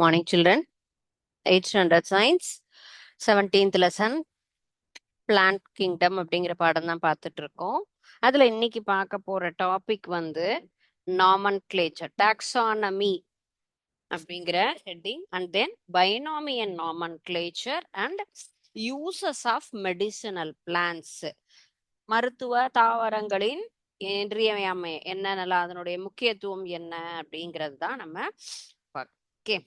Morning, children. 8th standard science, 17th lesson, plant kingdom அப்படிங்கிற பாடம் தான் பார்த்துட்டு இருக்கோம். அதுல இன்னைக்கு பார்க்க போற டாபிக் வந்து நாமன்கிளேச்சர், டாக்ஸானமி அப்படிங்கிற heading, and then binomial and nomenclature and uses of medicinal plants, மருத்துவ தாவரங்களின் இன்றியமையாமை என்னென்னலாம், அதனுடைய முக்கியத்துவம் என்ன அப்படிங்கிறது தான் நம்ம ஓகே.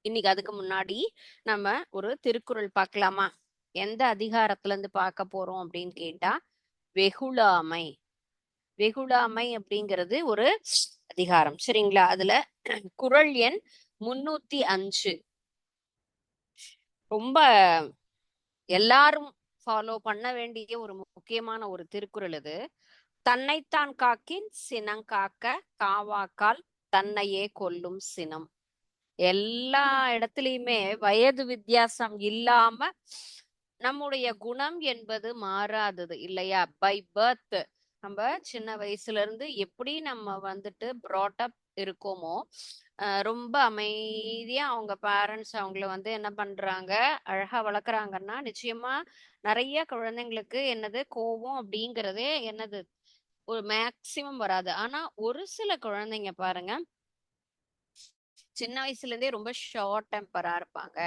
இன்னைக்கு அதுக்கு முன்னாடி நம்ம ஒரு திருக்குறள் பார்க்கலாமா? எந்த அதிகாரத்துல இருந்து பார்க்க போறோம் அப்படின்னு கேட்டா, வெகுளாமை. வெகுளாமை அப்படிங்கிறது ஒரு அதிகாரம், சரிங்களா? அதுல குறள் எண் 305. ரொம்ப எல்லாரும் ஃபாலோ பண்ண வேண்டிய ஒரு முக்கியமான ஒரு திருக்குறள் இது. தன்னைத்தான் காக்கின் சினங்காக்க காவாக்கால் தன்னையே கொல்லும் சினம். எல்லா இடத்துலயுமே வயது வித்தியாசம் இல்லாம நம்முடைய குணம் என்பது மாறாதது இல்லையா? பை பர்த் நம்ம சின்ன வயசுல இருந்து எப்படி நம்ம வந்துட்டு brought up இருக்கோமோ, ரொம்ப அமைதியா அவங்க பேரண்ட்ஸ் அவங்கள வந்து என்ன பண்றாங்க, அழகா வளர்க்குறாங்கன்னா நிச்சயமா நிறைய குழந்தைங்களுக்கு என்னது கோபம் அப்படிங்கிறதே என்னது ஒரு மேக்சிமம் வராது. ஆனா ஒரு சில குழந்தைங்க பாருங்க, சின்ன வயசுல இருந்தே ரொம்ப ஷார்ட் டெம்பரா இருப்பாங்க.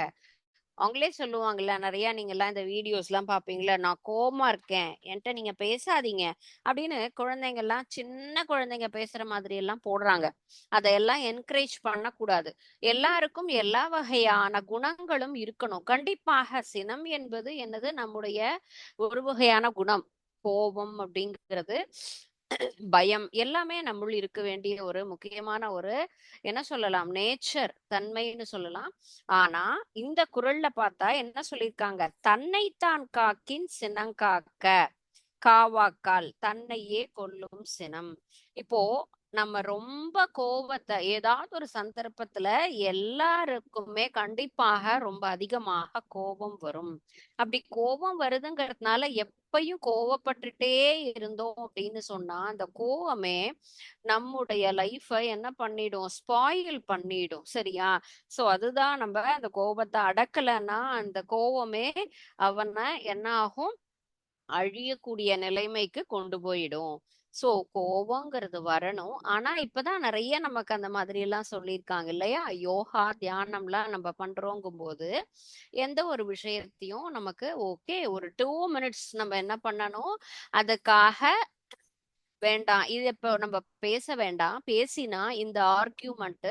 அவங்களே சொல்லுவாங்கல்ல, நிறைய நீங்க எல்லாம் இந்த வீடியோஸ் எல்லாம் பாப்பீங்களா, நான் கோவமா இருக்கேன், என்கிட்ட நீங்க பேசாதீங்க அப்படின்னு குழந்தைங்க எல்லாம், சின்ன குழந்தைங்க பேசுற மாதிரி எல்லாம் போடுறாங்க. அதையெல்லாம் என்கரேஜ் பண்ணக்கூடாது. எல்லாருக்கும் எல்லா வகையான குணங்களும் இருக்கணும். கண்டிப்பாக சினம் என்பது என்னது, நம்முடைய ஒரு வகையான குணம். கோபம் அப்படிங்கிறது, பயம் எல்லாமே நம்முள் இருக்க வேண்டிய ஒரு முக்கியமான ஒரு என்ன சொல்லலாம், நேச்சர் தன்மைன்னு சொல்லலாம். ஆனா இந்த குறள்ல பார்த்தா என்ன சொல்லியிருக்காங்க, தன்னைத்தான் காக்கின் சினங்காக்க காவாக்கால் தன்னையே கொல்லும் சினம். இப்போ நம்ம ரொம்ப கோபத்தை ஏதாவது ஒரு சந்தர்ப்பத்துல எல்லாருக்குமே கண்டிப்பாக ரொம்ப அதிகமாக கோபம் வரும். அப்படி கோபம் வருதுங்கிறதுனால எப்பயும் கோவப்பட்டுட்டே இருந்தோம் அப்படின்னு சொன்னா, அந்த கோவமே நம்முடைய லைஃபை என்ன பண்ணிடும், ஸ்பாயில் பண்ணிடும். சரியா? சோ அதுதான், நம்ம அந்த கோபத்தை அடக்கலைன்னா அந்த கோவமே அவனை என்ன ஆகும், அழியக்கூடிய நிலைமைக்கு கொண்டு போயிடும். சோ கோபங்கிறது வரணும். ஆனா இப்பதான் நிறைய நமக்கு அந்த மாதிரி எல்லாம் சொல்லியிருக்காங்க இல்லையா? யோகா தியானம்லாம் நம்ம பண்றோங்கும் போது எந்த ஒரு விஷயத்தையும் நமக்கு ஓகே ஒரு 2 minutes நம்ம என்ன பண்ணணும், அதுக்காக வேண்டாம், இது இப்போ நம்ம பேச வேண்டாம், பேசினா இந்த ஆர்கியூமெண்ட்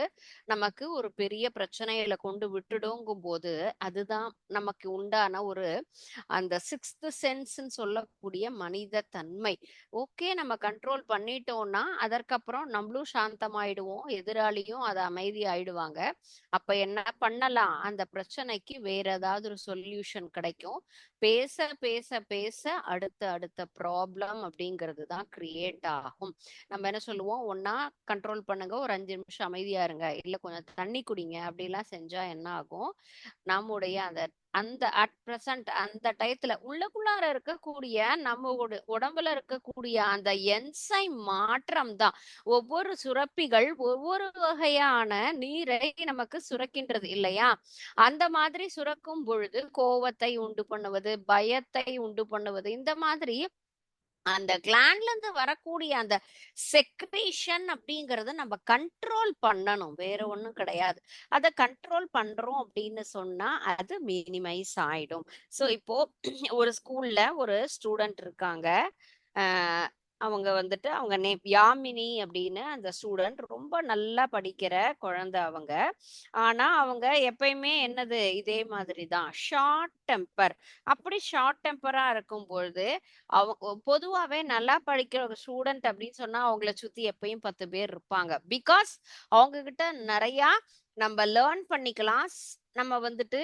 நமக்கு ஒரு பெரிய பிரச்சனையில கொண்டு விட்டுடுங்கும் போது, அதுதான் நமக்கு உண்டான ஒரு அந்த சிக்ஸ்த் சென்ஸ்ன்னு சொல்லக்கூடிய மனித தன்மை. ஓகே, நம்ம கண்ட்ரோல் பண்ணிட்டோம்னா அதற்கப்புறம் நம்மளும் சாந்தமாயிடுவோம், எதிராளியும் அது அமைதி ஆயிடுவாங்க. அப்ப என்ன பண்ணலாம், அந்த பிரச்சனைக்கு வேற ஏதாவது ஒரு சொல்யூஷன் கிடைக்கும். பேச பேச பேச அடுத்த அடுத்த ப்ராப்ளம் அப்படிங்கிறது தான் கிரியேட் ஆகும். நம்ம என்ன சொல்லுவோம், ஒன்னா கண்ட்ரோல் பண்ணுங்க, ஒரு 5 நிமிஷம் அமைதியா இருங்க, இல்ல கொஞ்சம் தண்ணி குடிங்க, அப்படிலாம் செஞ்சா என்ன ஆகும், நம்முடைய அந்த அந்த அட் பிரசன்ட் அந்த டயத்துல உள்ளுக்குள்ளார இருக்கக்கூடிய நம்ம உடம்புல இருக்கக்கூடிய அந்த என்சைம் மாற்றம் தான் ஒவ்வொரு சுரப்பிகள் ஒவ்வொரு வகையான நீரை நமக்கு சுரக்கின்றது இல்லையா? அந்த மாதிரி சுரக்கும் பொழுது கோவத்தை உண்டு பண்ணுவது, பயத்தை உண்டு பண்ணுவது, இந்த மாதிரி அந்த கிளாண்ட்ல இருந்து வரக்கூடிய அந்த செக்ரேஷன் அப்படிங்கறத நம்ம கண்ட்ரோல் பண்ணணும், வேற ஒண்ணும் கிடையாது. அதை கண்ட்ரோல் பண்றோம் அப்படின்னு சொன்னா அது மினிமைஸ் ஆயிடும். சோ இப்போ ஒரு ஸ்கூல்ல ஒரு ஸ்டூடெண்ட் இருக்காங்க. ஆஹ் அவங்க வந்துட்டு அவங்க நேம் யாமினி அப்படின்னு, அந்த ஸ்டூடெண்ட் ரொம்ப நல்லா படிக்கிற குழந்தை அவங்க. ஆனா அவங்க எப்பயுமே என்னது, இதே மாதிரி தான் ஷார்ட் டெம்பர். அப்படி ஷார்ட் டெம்பரா இருக்கும்பொழுது அவங்க பொதுவாவே நல்லா படிக்கிற ஒரு ஸ்டூடெண்ட் அப்படின்னு சொன்னா அவங்கள சுத்தி எப்பயும் 10 பேர் இருப்பாங்க. பிகாஸ் அவங்க கிட்ட நிறைய நம்ம லேர்ன் பண்ணிக்கலாம். நம்ம வந்துட்டு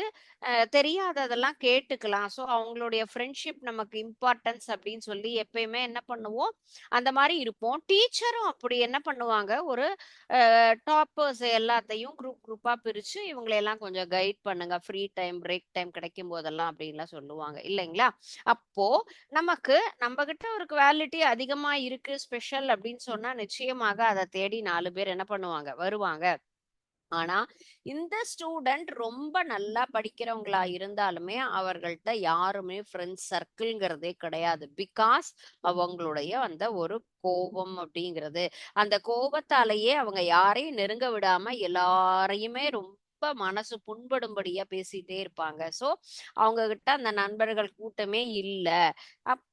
தெரியாததெல்லாம் கேட்டுக்கலாம். ஸோ அவங்களுடைய ஃப்ரெண்ட்ஷிப் நமக்கு இம்பார்ட்டன்ஸ் அப்படின்னு சொல்லி எப்பயுமே என்ன பண்ணுவோம், அந்த மாதிரி இருப்போம். டீச்சரும் அப்படி என்ன பண்ணுவாங்க, ஒரு டாப்பர்ஸ் எல்லாத்தையும் குரூப் குரூப்பா பிரிச்சு இவங்களை எல்லாம் கொஞ்சம் கைட் பண்ணுங்க, ஃப்ரீ டைம் பிரேக் டைம் கிடைக்கும் போதெல்லாம் அப்படின்லாம் சொல்லுவாங்க இல்லைங்களா? அப்போ நமக்கு நம்ம கிட்ட ஒரு குவாலிட்டி அதிகமா இருக்கு, ஸ்பெஷல் அப்படின்னு சொன்னா நிச்சயமாக அதை தேடி 4 பேர் என்ன பண்ணுவாங்க, வருவாங்க. ஆனா இந்த ஸ்டூடெண்ட் ரொம்ப நல்லா படிக்கிறவங்களா இருந்தாலுமே அவர்கள்ட்ட யாருமே ஃப்ரெண்ட்ஸ் சர்க்கிள்ங்கிறதே கிடையாது. பிகாஸ் அவங்களுடைய அந்த ஒரு கோபம் அப்படிங்கிறது, அந்த கோபத்தாலேயே அவங்க யாரையும் நெருங்க விடாம எல்லாரையுமே ரொம்ப மனசு புண்படும்படியா பேசிட்டே இருப்பாங்க. சோ அவங்க கிட்ட அந்த நண்பர்கள் கூட்டமே இல்ல. அப்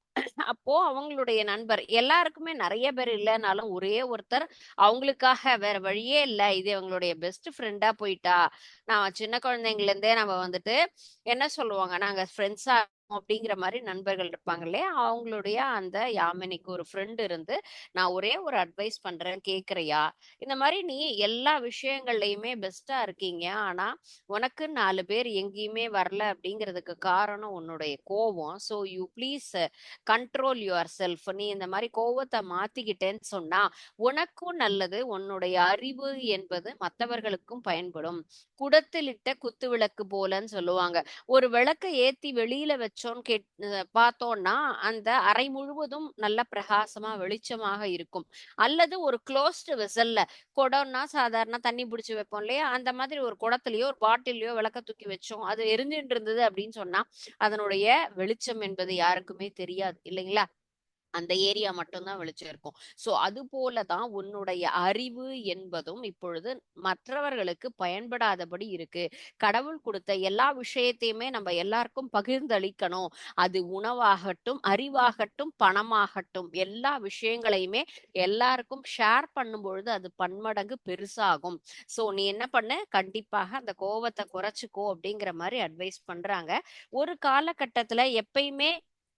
அப்போ அவங்களுடைய நண்பர் எல்லாருக்குமே நிறைய பேர் இல்லைனாலும் ஒரே ஒருத்தர் அவங்களுக்காக வேற வழியே இல்ல, இது அவங்களுடைய பெஸ்ட் ஃப்ரெண்டா போயிட்டா. நான் சின்ன குழந்தைங்கள்ல இருந்தே நம்ம வந்துட்டு என்ன சொல்லுவாங்க, நாங்க ஃப்ரெண்ட்ஸா அப்படிங்கிற மாதிரி நண்பர்கள் இருப்பாங்க இல்லையா, அவங்களுடைய அந்த யாமினிக்கு ஒரு ஃப்ரெண்ட் இருந்து நான் ஒரே ஒரு அட்வைஸ் பண்றேன் கேக்குறியா, இந்த மாதிரி நீ எல்லா விஷயங்கள்லயுமே பெஸ்டா இருக்கீங்க, ஆனா உனக்கு 4 பேர் எங்கேயுமே வரல அப்படிங்கிறதுக்கு காரணம் உன்னுடைய கோவம். So you please control your self. நீ இந்த மாதிரி கோவத்தை மாத்திக்கிட்டேன்னு சொன்னா உனக்கும் நல்லது, உன்னுடைய அறிவு என்பது மற்றவர்களுக்கும் பயன்படும். குடத்திலிட்ட குத்து விளக்கு போலன்னு சொல்லுவாங்க. ஒரு விளக்க ஏத்தி வெளியில வச்சோன்னு பார்த்தோம்னா அந்த அறை முழுவதும் நல்ல பிரகாசமா வெளிச்சமாக இருக்கும். அல்லது ஒரு க்ளோஸ்டு வெசல்ல, குடம்னா சாதாரண தண்ணி பிடிச்சி வைப்போம் இல்லையா, அந்த மாதிரி ஒரு குடத்துலயோ ஒரு பாட்டிலையோ விளக்க தூக்கி வச்சோம், அது எரிஞ்சுட்டு இருந்தது அப்படின்னு சொன்னா அதனுடைய வெளிச்சம் என்பது யாருக்குமே தெரியாது இல்லைங்களா, அந்த ஏரியா மட்டும்தான் வெளிச்சம் இருக்கும். சோ அது போலதான் உன்னுடைய அறிவு என்பதும் இப்பொழுது மற்றவர்களுக்கு பயன்படாதபடி இருக்கு. கடவுள் கொடுத்த எல்லா விஷயத்தையுமே நம்ம எல்லாருக்கும் பகிர்ந்தளிக்கணும். அது உணவாகட்டும், அறிவாகட்டும், பணமாகட்டும், எல்லா விஷயங்களையுமே எல்லாருக்கும் ஷேர் பண்ணும் பொழுது அது பன்மடங்கு பெருசாகும். சோ நீ என்ன பண்ணு, கண்டிப்பாக அந்த கோவத்தை குறைச்சுக்கோ அப்படிங்கிற மாதிரி அட்வைஸ் பண்றாங்க. ஒரு காலகட்டத்துல எப்பயுமே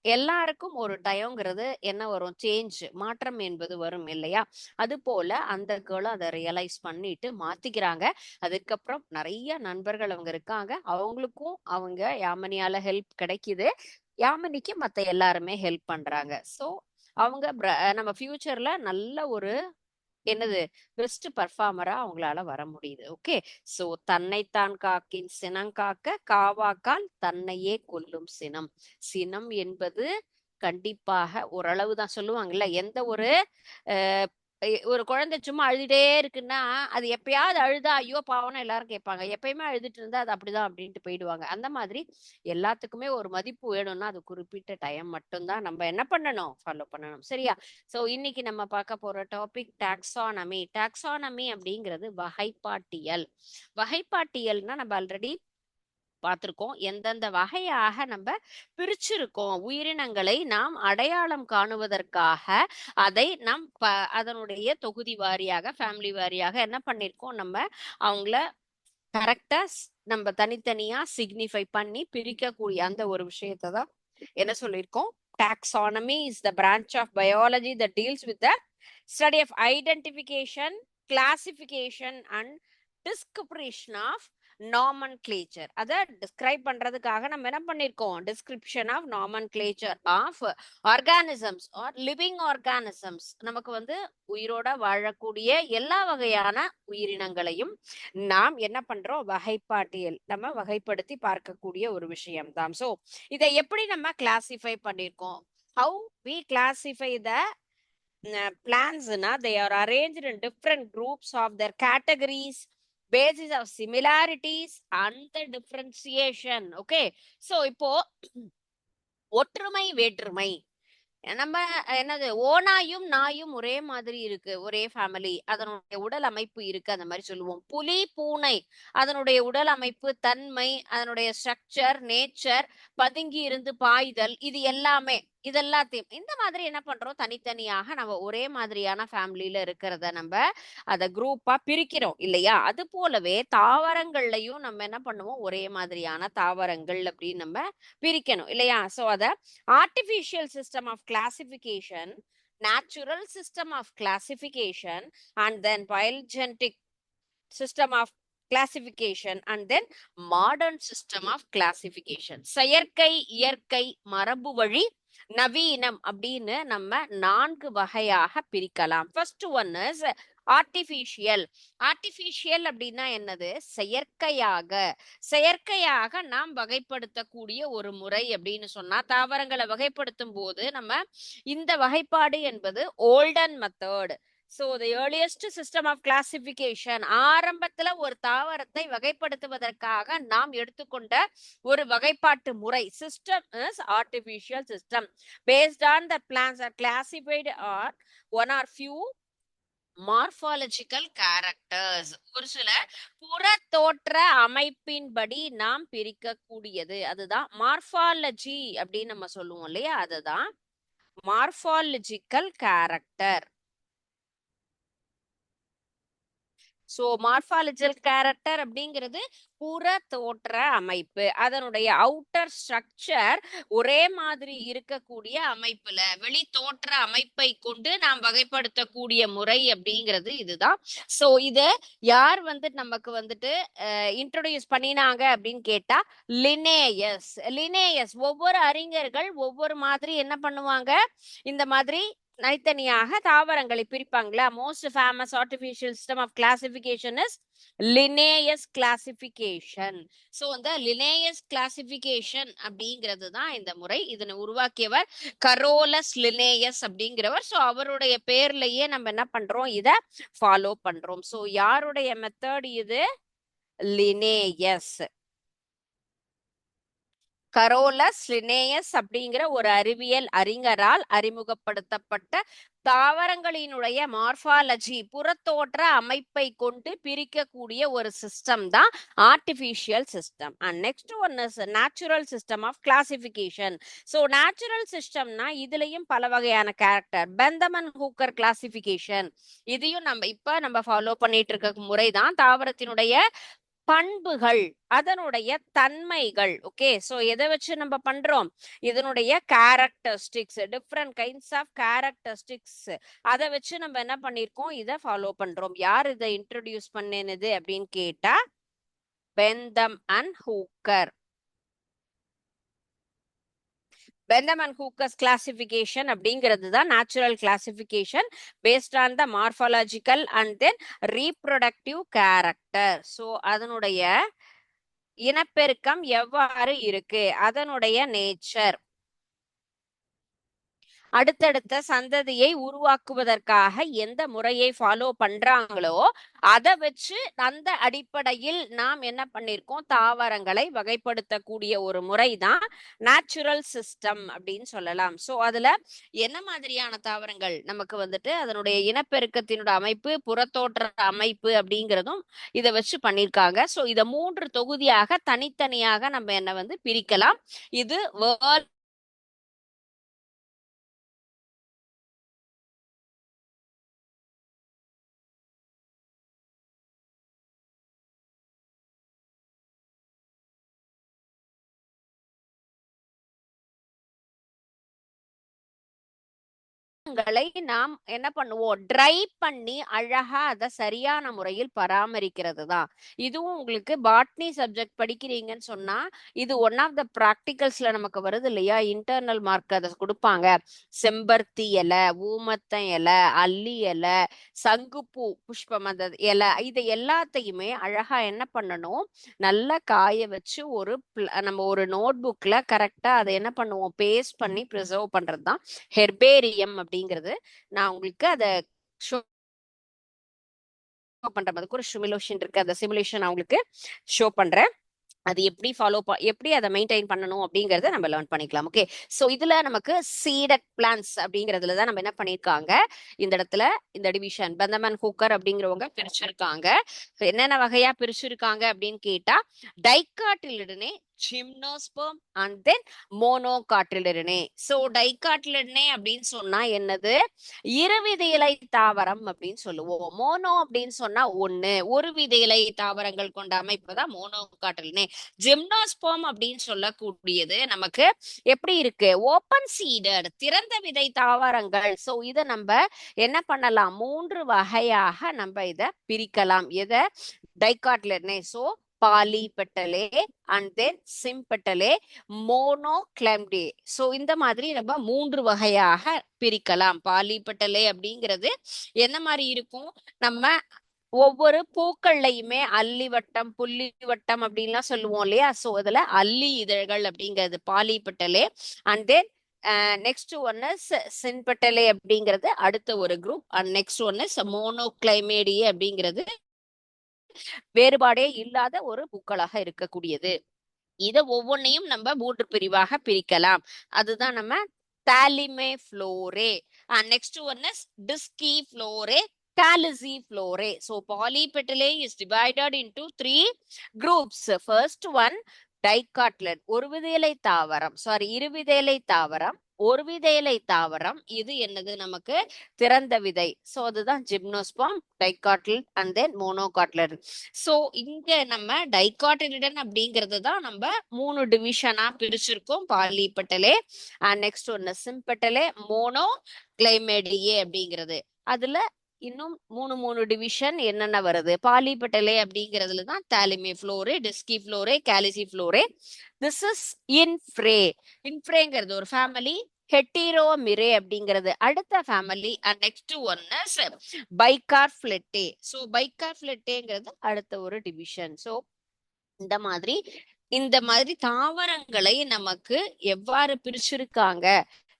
எல்லாருக்கும் ஒரு டயங்கிறது என்ன வரும், சேஞ்ச், மாற்றம் என்பது வரும் இல்லையா, அது போல அந்த கேர்ளும் அதை ரியலைஸ் பண்ணிட்டு மாத்திக்கிறாங்க. அதுக்கப்புறம் நிறைய நண்பர்கள் அவங்க இருக்காங்க, அவங்களுக்கும் அவங்க யாமினியால ஹெல்ப் கிடைக்குது, யாமினிக்கு மத்த எல்லாருமே ஹெல்ப் பண்றாங்க. சோ அவங்க நம்ம ஃபியூச்சர்ல நல்ல ஒரு என்னது பெஸ்ட் பர்ஃபார்மரா அவங்களால வர முடியுது. ஓகே. சோ தன்னைத்தான் காக்கின் சினம் காக்க காவாக்கால் தன்னையே கொல்லும் சினம். சினம் என்பது கண்டிப்பாக ஓரளவு தான் சொல்லுவாங்கல்ல, எந்த ஒரு ஒரு குழந்தை சும்மா அழுதுட்டே இருக்குன்னா அது எப்பயாவது அழுதா ஐயோ பாவம்னு எல்லாரும் கேட்பாங்க, எப்பயுமே அழுதுட்டு இருந்தா அது அப்படிதான் அப்படின்ட்டு போயிடுவாங்க. அந்த மாதிரி எல்லாத்துக்குமே ஒரு மதிப்பு வேணும்னா அது குறிப்பிட்ட டைம் மட்டும்தான் நம்ம என்ன பண்ணணும், ஃபாலோ பண்ணணும். சரியா? சோ இன்னைக்கு நம்ம பார்க்க போற டாபிக் டாக்ஸானமி. டாக்ஸானமி அப்படிங்கிறது வகைப்பாட்டியல். வகைப்பாட்டியல்னா நம்ம ஆல்ரெடி பார்த்திருக்கோம், எந்தெந்த வகையாக நம்ம பிரிச்சிருக்கோம் உயிரினங்களை நாம் அடையாளம் காணுவதற்காக அதை நம் அதனுடைய தொகுதி வாரியாக ஃபேமிலி வாரியாக என்ன பண்ணிருக்கோம், நம்ம அவங்கள கரெக்டா நம்ம தனித்தனியா சிக்னிஃபை பண்ணி பிரிக்கக்கூடிய அந்த ஒரு விஷயத்தை தான் என்ன சொல்லியிருக்கோம், taxonomy is the branch of biology that deals with the study of identification, classification and description of nomenclature. அதை டிஸ்கிரைப் பண்றதுக்காக நம்ம என்ன பண்ணிருக்கோம், description of nomenclature of organisms or living organisms. நமக்கு வந்து உயிரோட வாழக்கூடிய எல்லா வகையான உயிரினங்களையும் நாம் என்ன பண்றோம், வகைப்பாட்டியல் நம்ம வகைப்படுத்தி பார்க்கக்கூடிய ஒரு விஷயம் தான். சோ இதை எப்படி நம்ம கிளாசிஃபை பண்ணிருக்கோம், how we classify the plants, they are arranged in different groups of their categories basis of similarities and the differentiation. Okay, so இப்போ ஒற்றுமை வேற்றுமை, நம்ம என்னது ஓனாயும் நாயும் ஒரே மாதிரி இருக்கு, ஒரே ஃபேமிலி, அதனுடைய உடல் அமைப்பு இருக்கு, அந்த மாதிரி சொல்லுவோம். புலி பூனை அதனுடைய உடல் அமைப்பு, தன்மை, அதனுடைய ஸ்ட்ரக்சர், நேச்சர், பதுங்கி இருந்து பாய்தல், இது எல்லாமே இதெல்லாத்தையும் இந்த மாதிரி என்ன பண்றோம், தனித்தனியாக நம்ம ஒரே மாதிரியான ஃபேமிலியில இருக்கிறத நம்ம அத குரூப்பா பிரிக்கிறோம் இல்லையா. அது போலவே தாவரங்கள்லயும் நம்ம என்ன பண்ணுவோம், ஒரே மாதிரியான தாவரங்கள் அப்படின்னு நம்ம பிரிக்கணும் இல்லையா. சோ அத artificial system of classification, natural system of classification, and then phylogenetic system of classification, and then modern system of classification. செயற்கை, இயற்கை, மரபு வழி, நவீனம் அப்படின்னு நம்ம 4 வகையாக பிரிக்கலாம். First one is artificial. Artificial அப்படின்னா என்னது, செயற்கையாக, செயற்கையாக நாம் வகைப்படுத்தக்கூடிய ஒரு முறை அப்படின்னு சொன்னா, தாவரங்களை வகைப்படுத்தும் போது நம்ம இந்த வகைப்பாடு என்பது olden method. So the earliest system of classification, ஆரம்பத்துல ஒரு தாவரத்தை வகைப்படுத்துவதற்காக நாம் எடுத்துக்கொண்ட ஒரு வகைப்பாட்டு முறை system is artificial system based on the plants are classified on one or few morphological characters, ஒரு சில புற தோற்ற அமைப்பின்படி நாம் பிரிக்கக்கூடியது, அதுதான் மார்பாலஜி அப்படின்னு நம்ம சொல்லுவோம் இல்லையா, அதுதான் morphological character. So morphological character அப்படிங்கிறது புற தோற்ற அமைப்பு, அதனுடைய அவுட்டர் ஸ்ட்ரக்சர் ஒரே மாதிரி இருக்கக்கூடிய அமைப்புல வெளி தோற்ற அமைப்பை கொண்டு நாம் வகைப்படுத்தக்கூடிய முறை அப்படிங்கிறது இதுதான். சோ இத யார் நமக்கு இன்ட்ரோடியூஸ் பண்ணினாங்க அப்படின்னு கேட்டா லினேயஸ். ஒவ்வொரு அறிஞர்கள் ஒவ்வொரு மாதிரி என்ன பண்ணுவாங்க, இந்த மாதிரி தனித்தனியாக தாவரங்களை பிரிப்பாங்களா. Most famous artificial system of classification is Linnaeus classification. So அந்த லினேயஸ் கிளாசிபிகேஷன் அப்படிங்கிறது தான் இந்த முறை. இதனை உருவாக்கியவர் கரோலஸ் லினேயஸ் அப்படிங்கிறவர். சோ அவருடைய பேர்லயே நம்ம என்ன பண்றோம், இத ஃபாலோ பண்றோம். சோ யாருடைய மெத்தட் இது, லினேயஸ். கரோலஸ் லினேயஸ் அப்படிங்கிற ஒரு அறிவியல் அறிஞரால் அறிமுகப்படுத்தப்பட்ட தாவரங்களினுடைய மார்பாலஜி புறத்தோற்ற அமைப்பை கொண்டு பிரிக்கக்கூடிய ஒரு சிஸ்டம் தான் artificial system. And next one is natural system of classification. So natural சிஸ்டம்னா இதுலயும் பல வகையான கேரக்டர். பெந்தமன் ஹூக்கர் கிளாசிபிகேஷன், இதையும் நம்ம ஃபாலோ பண்ணிட்டு இருக்க முறை தான். தாவரத்தினுடைய பண்புகள், அதனுடைய தன்மைகள். ஓகே, சோ எதை வச்சு நம்ம பண்றோம், இதனுடைய characteristics, different kinds of characteristics, அதை வச்சு நம்ம என்ன பண்ணிருக்கோம், இதை ஃபாலோ பண்றோம். யார் இதை இன்ட்ரோடியூஸ் பண்ணினது அப்படின்னு கேட்டா Bentham and Hooker. Bentham and Hooker's classification அப்படிங்கிறது தான் natural classification based on the morphological and then reproductive character. So அதனுடைய இனப்பெருக்கம் எவ்வாறு இருக்கு, அதனுடைய நேச்சர், அடுத்தடுத்த சந்ததியை உருவாக்குவதற்காக எந்த முறையை ஃபாலோ பண்றாங்களோ அதை வச்சு அந்த அடிப்படையில் நாம் என்ன பண்ணிருக்கோம், தாவரங்களை வகைப்படுத்தக்கூடிய ஒரு முறை தான் நேச்சுரல் சிஸ்டம் அப்படின்னு சொல்லலாம். சோ அதுல என்ன மாதிரியான தாவரங்கள் நமக்கு அதனுடைய இனப்பெருக்கத்தினோட அமைப்பு, புறத்தோற்ற அமைப்பு அப்படிங்கிறதும் இதை வச்சு பண்ணிருக்காங்க. சோ இத 3 தொகுதியாக தனித்தனியாக நம்ம என்ன பிரிக்கலாம். இது வேர்ல்ட் நாம் என்ன பண்ணுவோம், ட்ரை பண்ணி அழகா அதை சரியான முறையில் பராமரிக்கிறது தான். இதுவும் உங்களுக்கு பாட்னி சப்ஜெக்ட் படிக்கிறீங்கன்னு சொன்னா இது ஒன் ஆஃப் த ப்ராக்டிகல்ஸ்ல நமக்கு வருது இல்லையா, இன்டர்னல் மார்க் அதை கொடுப்பாங்க. செம்பருத்தி இலை, ஊமத்தம் இலை, அல்லி இலை, சங்குப்பூ புஷ்பம் அந்த இலை, இது எல்லாத்தையுமே அழகா என்ன பண்ணணும், நல்லா காய வச்சு நம்ம ஒரு நோட் புக்ல கரெக்டா அதை என்ன பண்ணுவோம், பேஸ்ட் பண்ணி ப்ரிசர்வ் பண்றது தான் ஹெர்பேரியம் அப்படிங்கிறது. நான் உங்களுக்கு அதை ஷோ பண்ற மாதிரி ஒரு சிமுலேஷன் இருக்கு, அந்த சிமுலேஷன் நான் உங்களுக்கு ஷோ பண்றேன். அது எப்படி எப்படி அதை மெயின்டைன் பண்ணணும் அப்படிங்கறத நம்ம லேர்ன் பண்ணிக்கலாம். ஓகே, சோ இதுல நமக்கு சீடட் பிளான்ஸ் அப்படிங்கறதுல தான் நம்ம என்ன பண்ணிருக்காங்க, இந்த இடத்துல இந்த டிவிஷன் பெந்தமன் ஹூக்கர் அப்படிங்கிறவங்க பிரிச்சிருக்காங்க. என்னென்ன வகையா பிரிச்சிருக்காங்க அப்படின்னு கேட்டா டைகாட்டிலிடனே, ஜிம்னோஸ்பெர்ம் அண்ட் தென் மோனோகாட்டிலிடனே. சோ டைகாட்டிலிடனே அப்படின்னு சொன்னா என்னது, இருவித இலை தாவரம் அப்படின்னு சொல்லுவோம். மோனோ அப்படின்னு சொன்னா ஒரு வித இலை தாவரங்கள் கொண்ட அமைப்பு தான் மோனோகாட்டிலிடனே. ஜிம்னோஸ்பெர்ம் அப்படின்னு சொல்லக்கூடியது நமக்கு எப்படி இருக்கு, ஓப்பன் சீடட், திறந்த விதை தாவரங்கள். சோ இத நம்ம என்ன பண்ணலாம், 3 வகையாக நம்ம இத பிரிக்கலாம். எதை, dicotyledonae. So polypetalae and then sympetalae, monochlamydeae. So இந்த மாதிரி நம்ம 3 வகையாக பிரிக்கலாம். பாலிபெட்டலே அப்படிங்கிறது என்ன மாதிரி இருக்கும், நம்ம ஒவ்வொரு பூக்கள்லையுமே அல்லி வட்டம், புள்ளி வட்டம் அப்படின்லாம் சொல்லுவோம் இல்லையா. சோ அதுல அல்லி இதழ்கள் அப்படிங்கிறது பாலிபெட்டலே. அண்ட் தென் நெக்ஸ்ட் ஒன்னு சின்பெட்டலே அப்படிங்கிறது அடுத்த ஒரு குரூப். அண்ட் நெக்ஸ்ட் ஒன்னு மோனோக்ளைமேடியே அப்படிங்கிறது வேறுபாடே இல்லாத ஒரு பூக்களாக இருக்கக்கூடியது. இத ஒவ்வொன்னையும் நம்ம 3 பிரிவாக பிரிக்கலாம். அதுதான் நம்ம thalamiflorae. Next one is disciflorae, caliciflorae. So polypetalae is divided into 3 groups. First one டைகாட்லன், ஒருவிதையிலை தாவரம், சாரி இருவிதையிலை தாவரம். ஒருவிதையிலை தாவரம் இது என்னது நமக்கு திறந்த விதை. சோ அதுதான் ஜிம்னோஸ்பர்ம், டைகாட்லன் அண்ட் தென் மோனோகாட்லன். சோ இங்க நம்ம டைகாட்டிலிடன் அப்படிங்கறது தான் நம்ம 3 டிவிஷனா பிரிச்சிருக்கோம். பாலிபெட்டலே அண்ட் நெக்ஸ்ட் ஒன்னு சிம்பெட்டலே, மோனோ கிளைமேடியே அப்படிங்கிறது. அதுல இன்னும் 3 டிவிஷன் என்னென்ன வருது. பாலிபெட்டலே அப்படிங்கிறதுல தான் தாலிமே ஃப்ளோரே, டிஸ்கி ஃப்ளோரே, கேலிசி ஃப்ளோரே. This is இன்ஃப்ரே. இன்ஃப்ரேங்கிறது ஒரு ஃபேமிலி. ஹெட்டிரோமிரே அப்படிங்கிறது அடுத்த family. And next one is bicarpellatae. So பைகார்ஃப்ளெட்டேங்கிறது அடுத்த ஒரு டிவிஷன். ஸோ இந்த மாதிரி தாவரங்களை நமக்கு எவ்வாறு பிரிச்சிருக்காங்க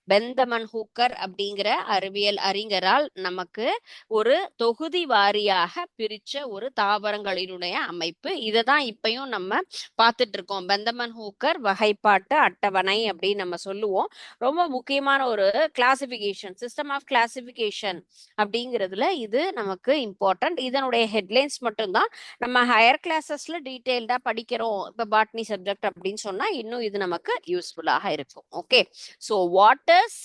பெந்தமன் ஹூக்கர் அப்படிங்கிற அறிவியல் அறிஞரால் நமக்கு ஒரு தொகுதி வாரியாக பிரிச்ச ஒரு தாவரங்களினுடைய அமைப்பு. இததான் இப்பயும் நம்ம பார்த்துட்டு இருக்கோம். பெந்தமன் ஹூக்கர் வகைப்பாட்டு அட்டவணை அப்படின்னு நம்ம சொல்லுவோம். ரொம்ப முக்கியமான ஒரு கிளாசிபிகேஷன், சிஸ்டம் ஆஃப் கிளாசிபிகேஷன் அப்படிங்கிறதுல இது நமக்கு இம்பார்ட்டன்ட். இதனுடைய ஹெட்லைன்ஸ் மட்டும்தான் நம்ம ஹையர் கிளாஸஸ்ல டீடைல்டா படிக்கிறோம். இப்ப பாட்னி சப்ஜெக்ட் அப்படின்னு சொன்னா இன்னும் இது நமக்கு யூஸ்ஃபுல்லாக இருக்கும். Okay, so what is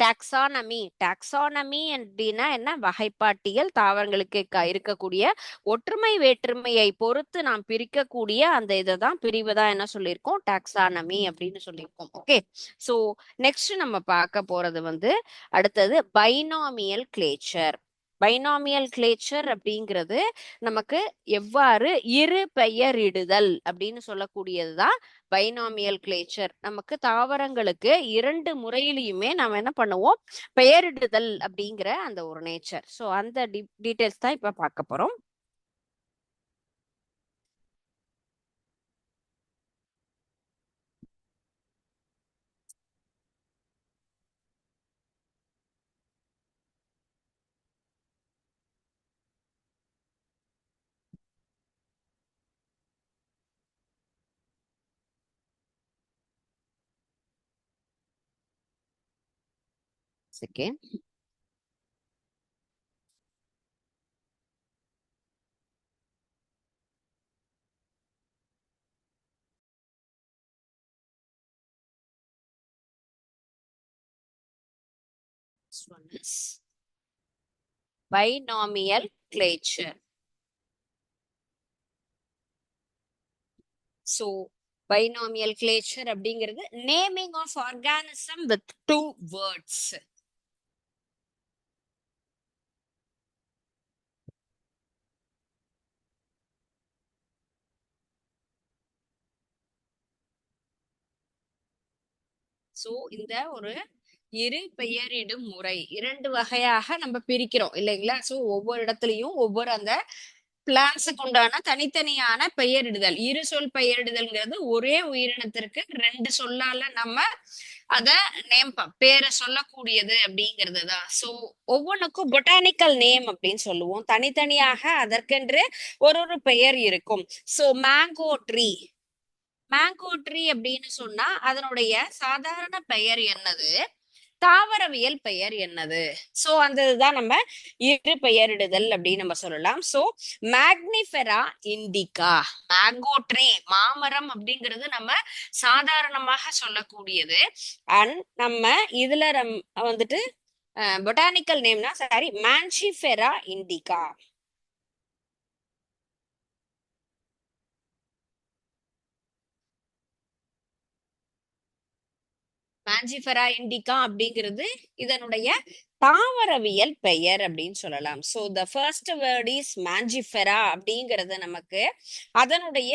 taxonomy? Taxonomy அப்படின்னா என்ன? வகைப்பாட்டியல். தாவரங்களுக்கு இருக்கக்கூடிய ஒற்றுமை வேற்றுமையை பொறுத்து நாம் பிரிக்கக்கூடிய அந்த இதை தான் பிரிவுதான் என்ன சொல்லியிருக்கோம்? டாக்ஸானமி அப்படின்னு சொல்லியிருக்கோம். ஓகே, ஸோ நெக்ஸ்ட் நம்ம பார்க்க போறது அடுத்தது பைனாமியல் கிளேச்சர். பைனாமியல் கிளேச்சர் அப்படிங்கிறது நமக்கு எவ்வாறு இரு பெயரிடுதல் அப்படின்னு சொல்லக்கூடியதுதான் பைனாமியல் கிளேச்சர். நமக்கு தாவரங்களுக்கு 2 முறையிலையுமே நம்ம என்ன பண்ணுவோம்? பெயரிடுதல் அப்படிங்கிற அந்த ஒரு நேச்சர். ஸோ அந்த டீடைல்ஸ் தான் இப்ப பார்க்க போறோம். Second. Next one is binomial clature. So binomial clature அப்படிங்கிறது naming of organism with 2 words. So இந்த ஒரு இரு பெயரிடும் முறை 2 வகையாக நம்ம பிரிக்கிறோம் இல்லைங்களா? சோ ஒவ்வொரு இடத்துலயும் ஒவ்வொரு அந்த பிளான்ஸுக்கு உண்டான தனித்தனியான பெயரிடுதல். இரு சொல் பெயரிடுதல்ங்கிறது ஒரே உயிரினத்திற்கு 2 சொல்லால நம்ம அத நேம் பேரை சொல்லக்கூடியது அப்படிங்கிறது தான். சோ ஒவ்வொன்றுக்கும் பொட்டானிக்கல் நேம் அப்படின்னு சொல்லுவோம். தனித்தனியாக அதற்கென்று ஒரு பெயர் இருக்கும். So mango tree, mango tree அப்படின்னு சொன்னா அதனுடைய சாதாரண பெயர் என்னது? தாவரவியல் பெயர் என்னது? சோ அந்த இதுதான் நம்ம இரு பெயரிடுதல் அப்படின்னு நம்ம சொல்லலாம். So Mangifera indica, mango tree மாமரம் அப்படிங்கிறது நம்ம சாதாரணமாக சொல்லக்கூடியது. அண்ட் நம்ம இதுல வந்துட்டு பொட்டானிக்கல் நேம்னா sorry Mangifera indica. Mangifera indica அப்படிங்கிறது இதனுடைய தாவரவியல் பெயர் அப்படின்னு சொல்லலாம். So the first word is Mangifera அப்படிங்கறது நமக்கு அதனுடைய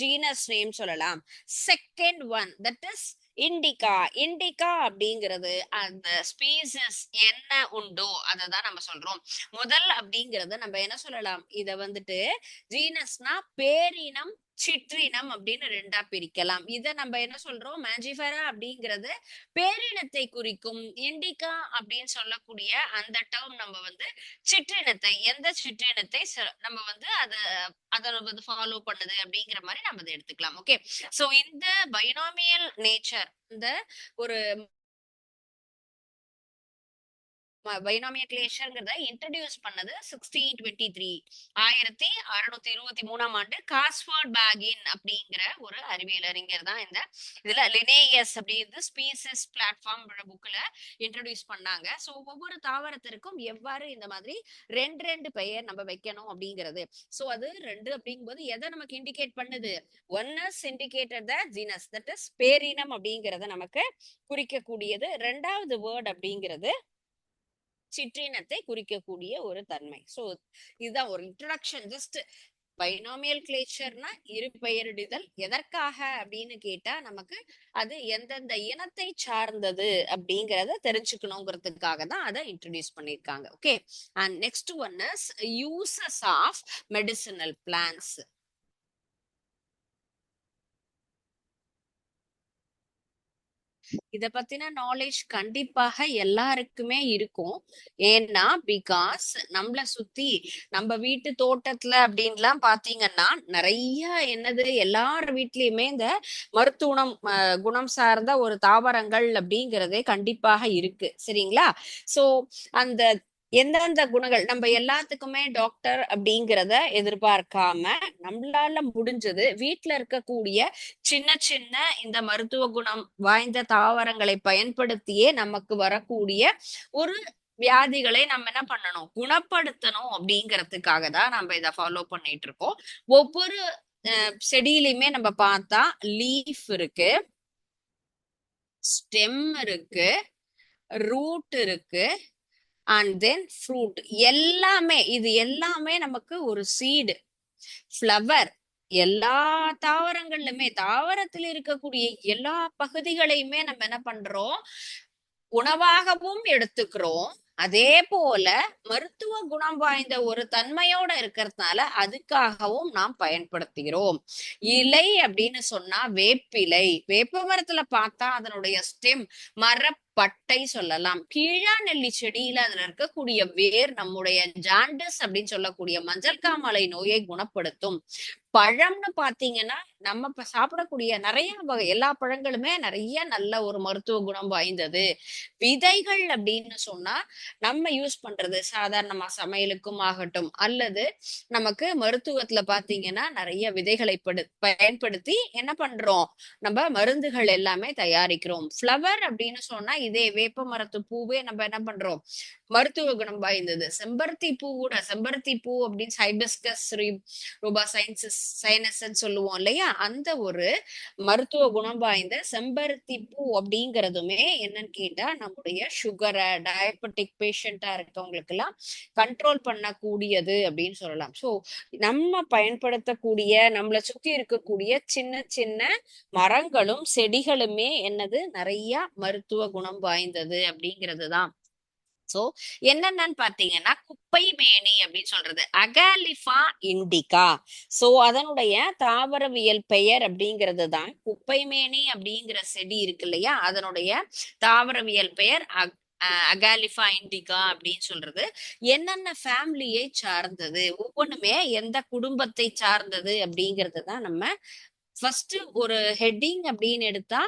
ஜீனஸ் நேம் சொல்லலாம். Second one that is indica. Indica அப்படிங்கிறது அந்த ஸ்பீசஸ் என்ன உண்டோ அததான் நம்ம சொல்றோம். முதல் அப்படிங்கறது நம்ம என்ன சொல்லலாம்? இத வந்துட்டு ஜீனஸ்னா பேரினம் சிற்றினம் அப்படின்னு ரெண்டா பிரிக்கலாம். இத நம்ம என்ன சொல்றோம், மேஞ்சிஃபெரா அப்படிங்கிறது பேரினத்தை குறிக்கும். இண்டிகா அப்படின்னு சொல்லக்கூடிய அந்த டேர்ம் நம்ம வந்து சிற்றினத்தை, எந்த சிற்றினத்தை நம்ம வந்து அத வந்து ஃபாலோ பண்ணுது அப்படிங்கிற மாதிரி நம்ம அதை எடுத்துக்கலாம். ஓகே, சோ இந்த பைனாமியல் நேச்சர், இந்த ஒரு பைனாமியலேஷன்ங்கிறத இன்ட்ரடியூஸ் பண்ணது 1623 1623ஆம் ஆண்டு காஸ்வர்ட் பேகின் அப்படிங்கிற ஒரு அறிவியலறிஞர் தான் இந்த இதுல லினேயஸ் அப்படிங்கிறது ஸ்பீசிஸ் பிளாட்ஃபார்ம் புக்ல இன்ட்ரடியூஸ் பண்ணாங்க. ஸோ ஒவ்வொரு தாவரத்திற்கும் எவ்வாறு இந்த மாதிரி ரெண்டு ரெண்டு பெயர் நம்ம வைக்கணும் அப்படிங்கிறது. ஸோ அது ரெண்டு அப்படிங்கும்போது எதை நமக்கு இண்டிகேட் பண்ணுது, one's indicated the genus, that is பேரினம் அப்படிங்கறத நமக்கு குறிக்கக்கூடியது. ரெண்டாவது வேர்ட் அப்படிங்கிறது சிற்றினத்தை குறிக்கக்கூடிய ஒரு தன்மை. சோ இதுதான் ஒரு இன்ட்ரோடக்ஷன். ஜஸ்ட் பைனாமியல் கிளேச்சர்னா இரு பெயரிடுதல் எதற்காக அப்படின்னு கேட்டா நமக்கு அது எந்தெந்த இனத்தை சார்ந்தது அப்படிங்கறத தெரிஞ்சுக்கணுங்கிறதுக்காக தான் அதை இன்ட்ரடியூஸ் பண்ணிருக்காங்க. Okay, and next one is uses of medicinal plants. இத பத்தின நாலேஜ் கண்டிப்பாக எல்லாருக்குமே இருக்கும். ஏன்னா பிகாஸ் நம்மள சுத்தி நம்ம வீட்டு தோட்டத்துல அப்படின்லாம் பாத்தீங்கன்னா நிறைய என்னது எல்லார் வீட்லயுமே இந்த மருத்துவம் குணம் சார்ந்த ஒரு தாவரங்கள் அப்படிங்கிறதே கண்டிப்பாக இருக்கு. சரிங்களா? சோ அந்த எந்தெந்த குணங்கள் நம்ம எல்லாத்துக்குமே டாக்டர் அப்படிங்கிறத எதிர்பார்க்காம நம்மளால முடிஞ்சது வீட்டுல இருக்கக்கூடிய சின்ன சின்ன இந்த மருத்துவ குணம் வாய்ந்த தாவரங்களை பயன்படுத்தியே நமக்கு வரக்கூடிய ஒரு வியாதிகளை நம்ம என்ன பண்ணணும், குணப்படுத்தணும் அப்படிங்கிறதுக்காக தான் நம்ம இதை ஃபாலோ பண்ணிட்டு இருக்கோம். ஒவ்வொரு செடியிலுமே நம்ம பார்த்தா லீஃப் இருக்கு, ஸ்டெம் இருக்கு, ரூட் இருக்கு, அண்ட் தென் ஃப்ரூட். எல்லாமே இது எல்லாமே நமக்கு ஒரு சீடு, ஃப்ளவர். எல்லா தாவரங்கள்லுமே தாவரத்தில் இருக்கக்கூடிய எல்லா பகுதிகளையுமே நம்ம என்ன பண்றோம், உணவாகவும் எடுத்துக்கிறோம். அதே போல மருத்துவ குணம் வாய்ந்த ஒரு தன்மையோட இருக்கிறதுனால அதுக்காகவும் நாம் பயன்படுத்துகிறோம். இலை அப்படின்னு சொன்னா வேப்பிலை. வேப்ப மரத்துல பார்த்தா அதனுடைய ஸ்டெம், மரப்பட்டை சொல்லலாம். கீழா நெல்லி செடியில அதுல இருக்கக்கூடிய வேர் நம்முடைய ஜாண்டிஸ் அப்படின்னு சொல்லக்கூடிய மஞ்சள் காமாலை நோயை குணப்படுத்தும். பழம்னு பாத்தீங்கன்னா நம்ம இப்ப சாப்பிடக்கூடிய நிறைய எல்லா பழங்களுமே நிறைய நல்ல ஒரு மருத்துவ குணம் வாய்ந்தது. விதைகள் அப்படின்னு சொன்னா நம்ம யூஸ் பண்றது சாதாரணமா சமையலுக்கும் ஆகட்டும், அல்லது நமக்கு மருத்துவத்துல பாத்தீங்கன்னா நிறைய விதைகளை பயன்படுத்தி என்ன பண்றோம், நம்ம மருந்துகள் எல்லாமே தயாரிக்கிறோம். ஃப்ளவர் அப்படின்னு சொன்னா இதே வேப்ப மரத்து பூவே நம்ம என்ன பண்றோம், மருத்துவ குணம் வாய்ந்தது. செம்பருத்தி பூ கூட, செம்பருத்தி பூ அப்படின்னு ஹைபிஸ்கஸ் ரூபா சைனஸ் சொல்லுவோம் இல்லையா, அந்த ஒரு மருத்துவ குணம் வாய்ந்த செம்பருத்தி பூ அப்படிங்கிறதுமே என்னன்னு கேட்டா நம்முடைய சுகரை, டயபெட்டிக் பேஷண்டா இருக்கவங்களுக்கு எல்லாம் கண்ட்ரோல் பண்ணக்கூடியது அப்படின்னு சொல்லலாம். சோ நம்ம பயன்படுத்தக்கூடிய நம்மளை சுத்தி இருக்கக்கூடிய சின்ன சின்ன மரங்களும் செடிகளுமே என்னது, நிறைய மருத்துவ குணம் வாய்ந்தது அப்படிங்கிறது தான். சோ என்னென்னு பாத்தீங்கன்னா குப்பை மேனி அப்படின்னு சொல்றது அகாலிஃபா இண்டிகா. சோ அதனுடைய தாவரவியல் பெயர் அப்படிங்கிறது தான் குப்பை மேனி அப்படிங்கிற செடி இருக்கு இல்லையா, அதனுடைய தாவரவியல் பெயர் அகாலிஃபா இண்டிகா அப்படின்னு சொல்றது. என்னென்ன ஃபேமிலியை சார்ந்தது, ஒவ்வொன்றுமே எந்த குடும்பத்தை சார்ந்தது அப்படிங்கிறது தான் நம்ம ஃபர்ஸ்ட் ஒரு ஹெட்டிங் அப்படின்னு எடுத்தா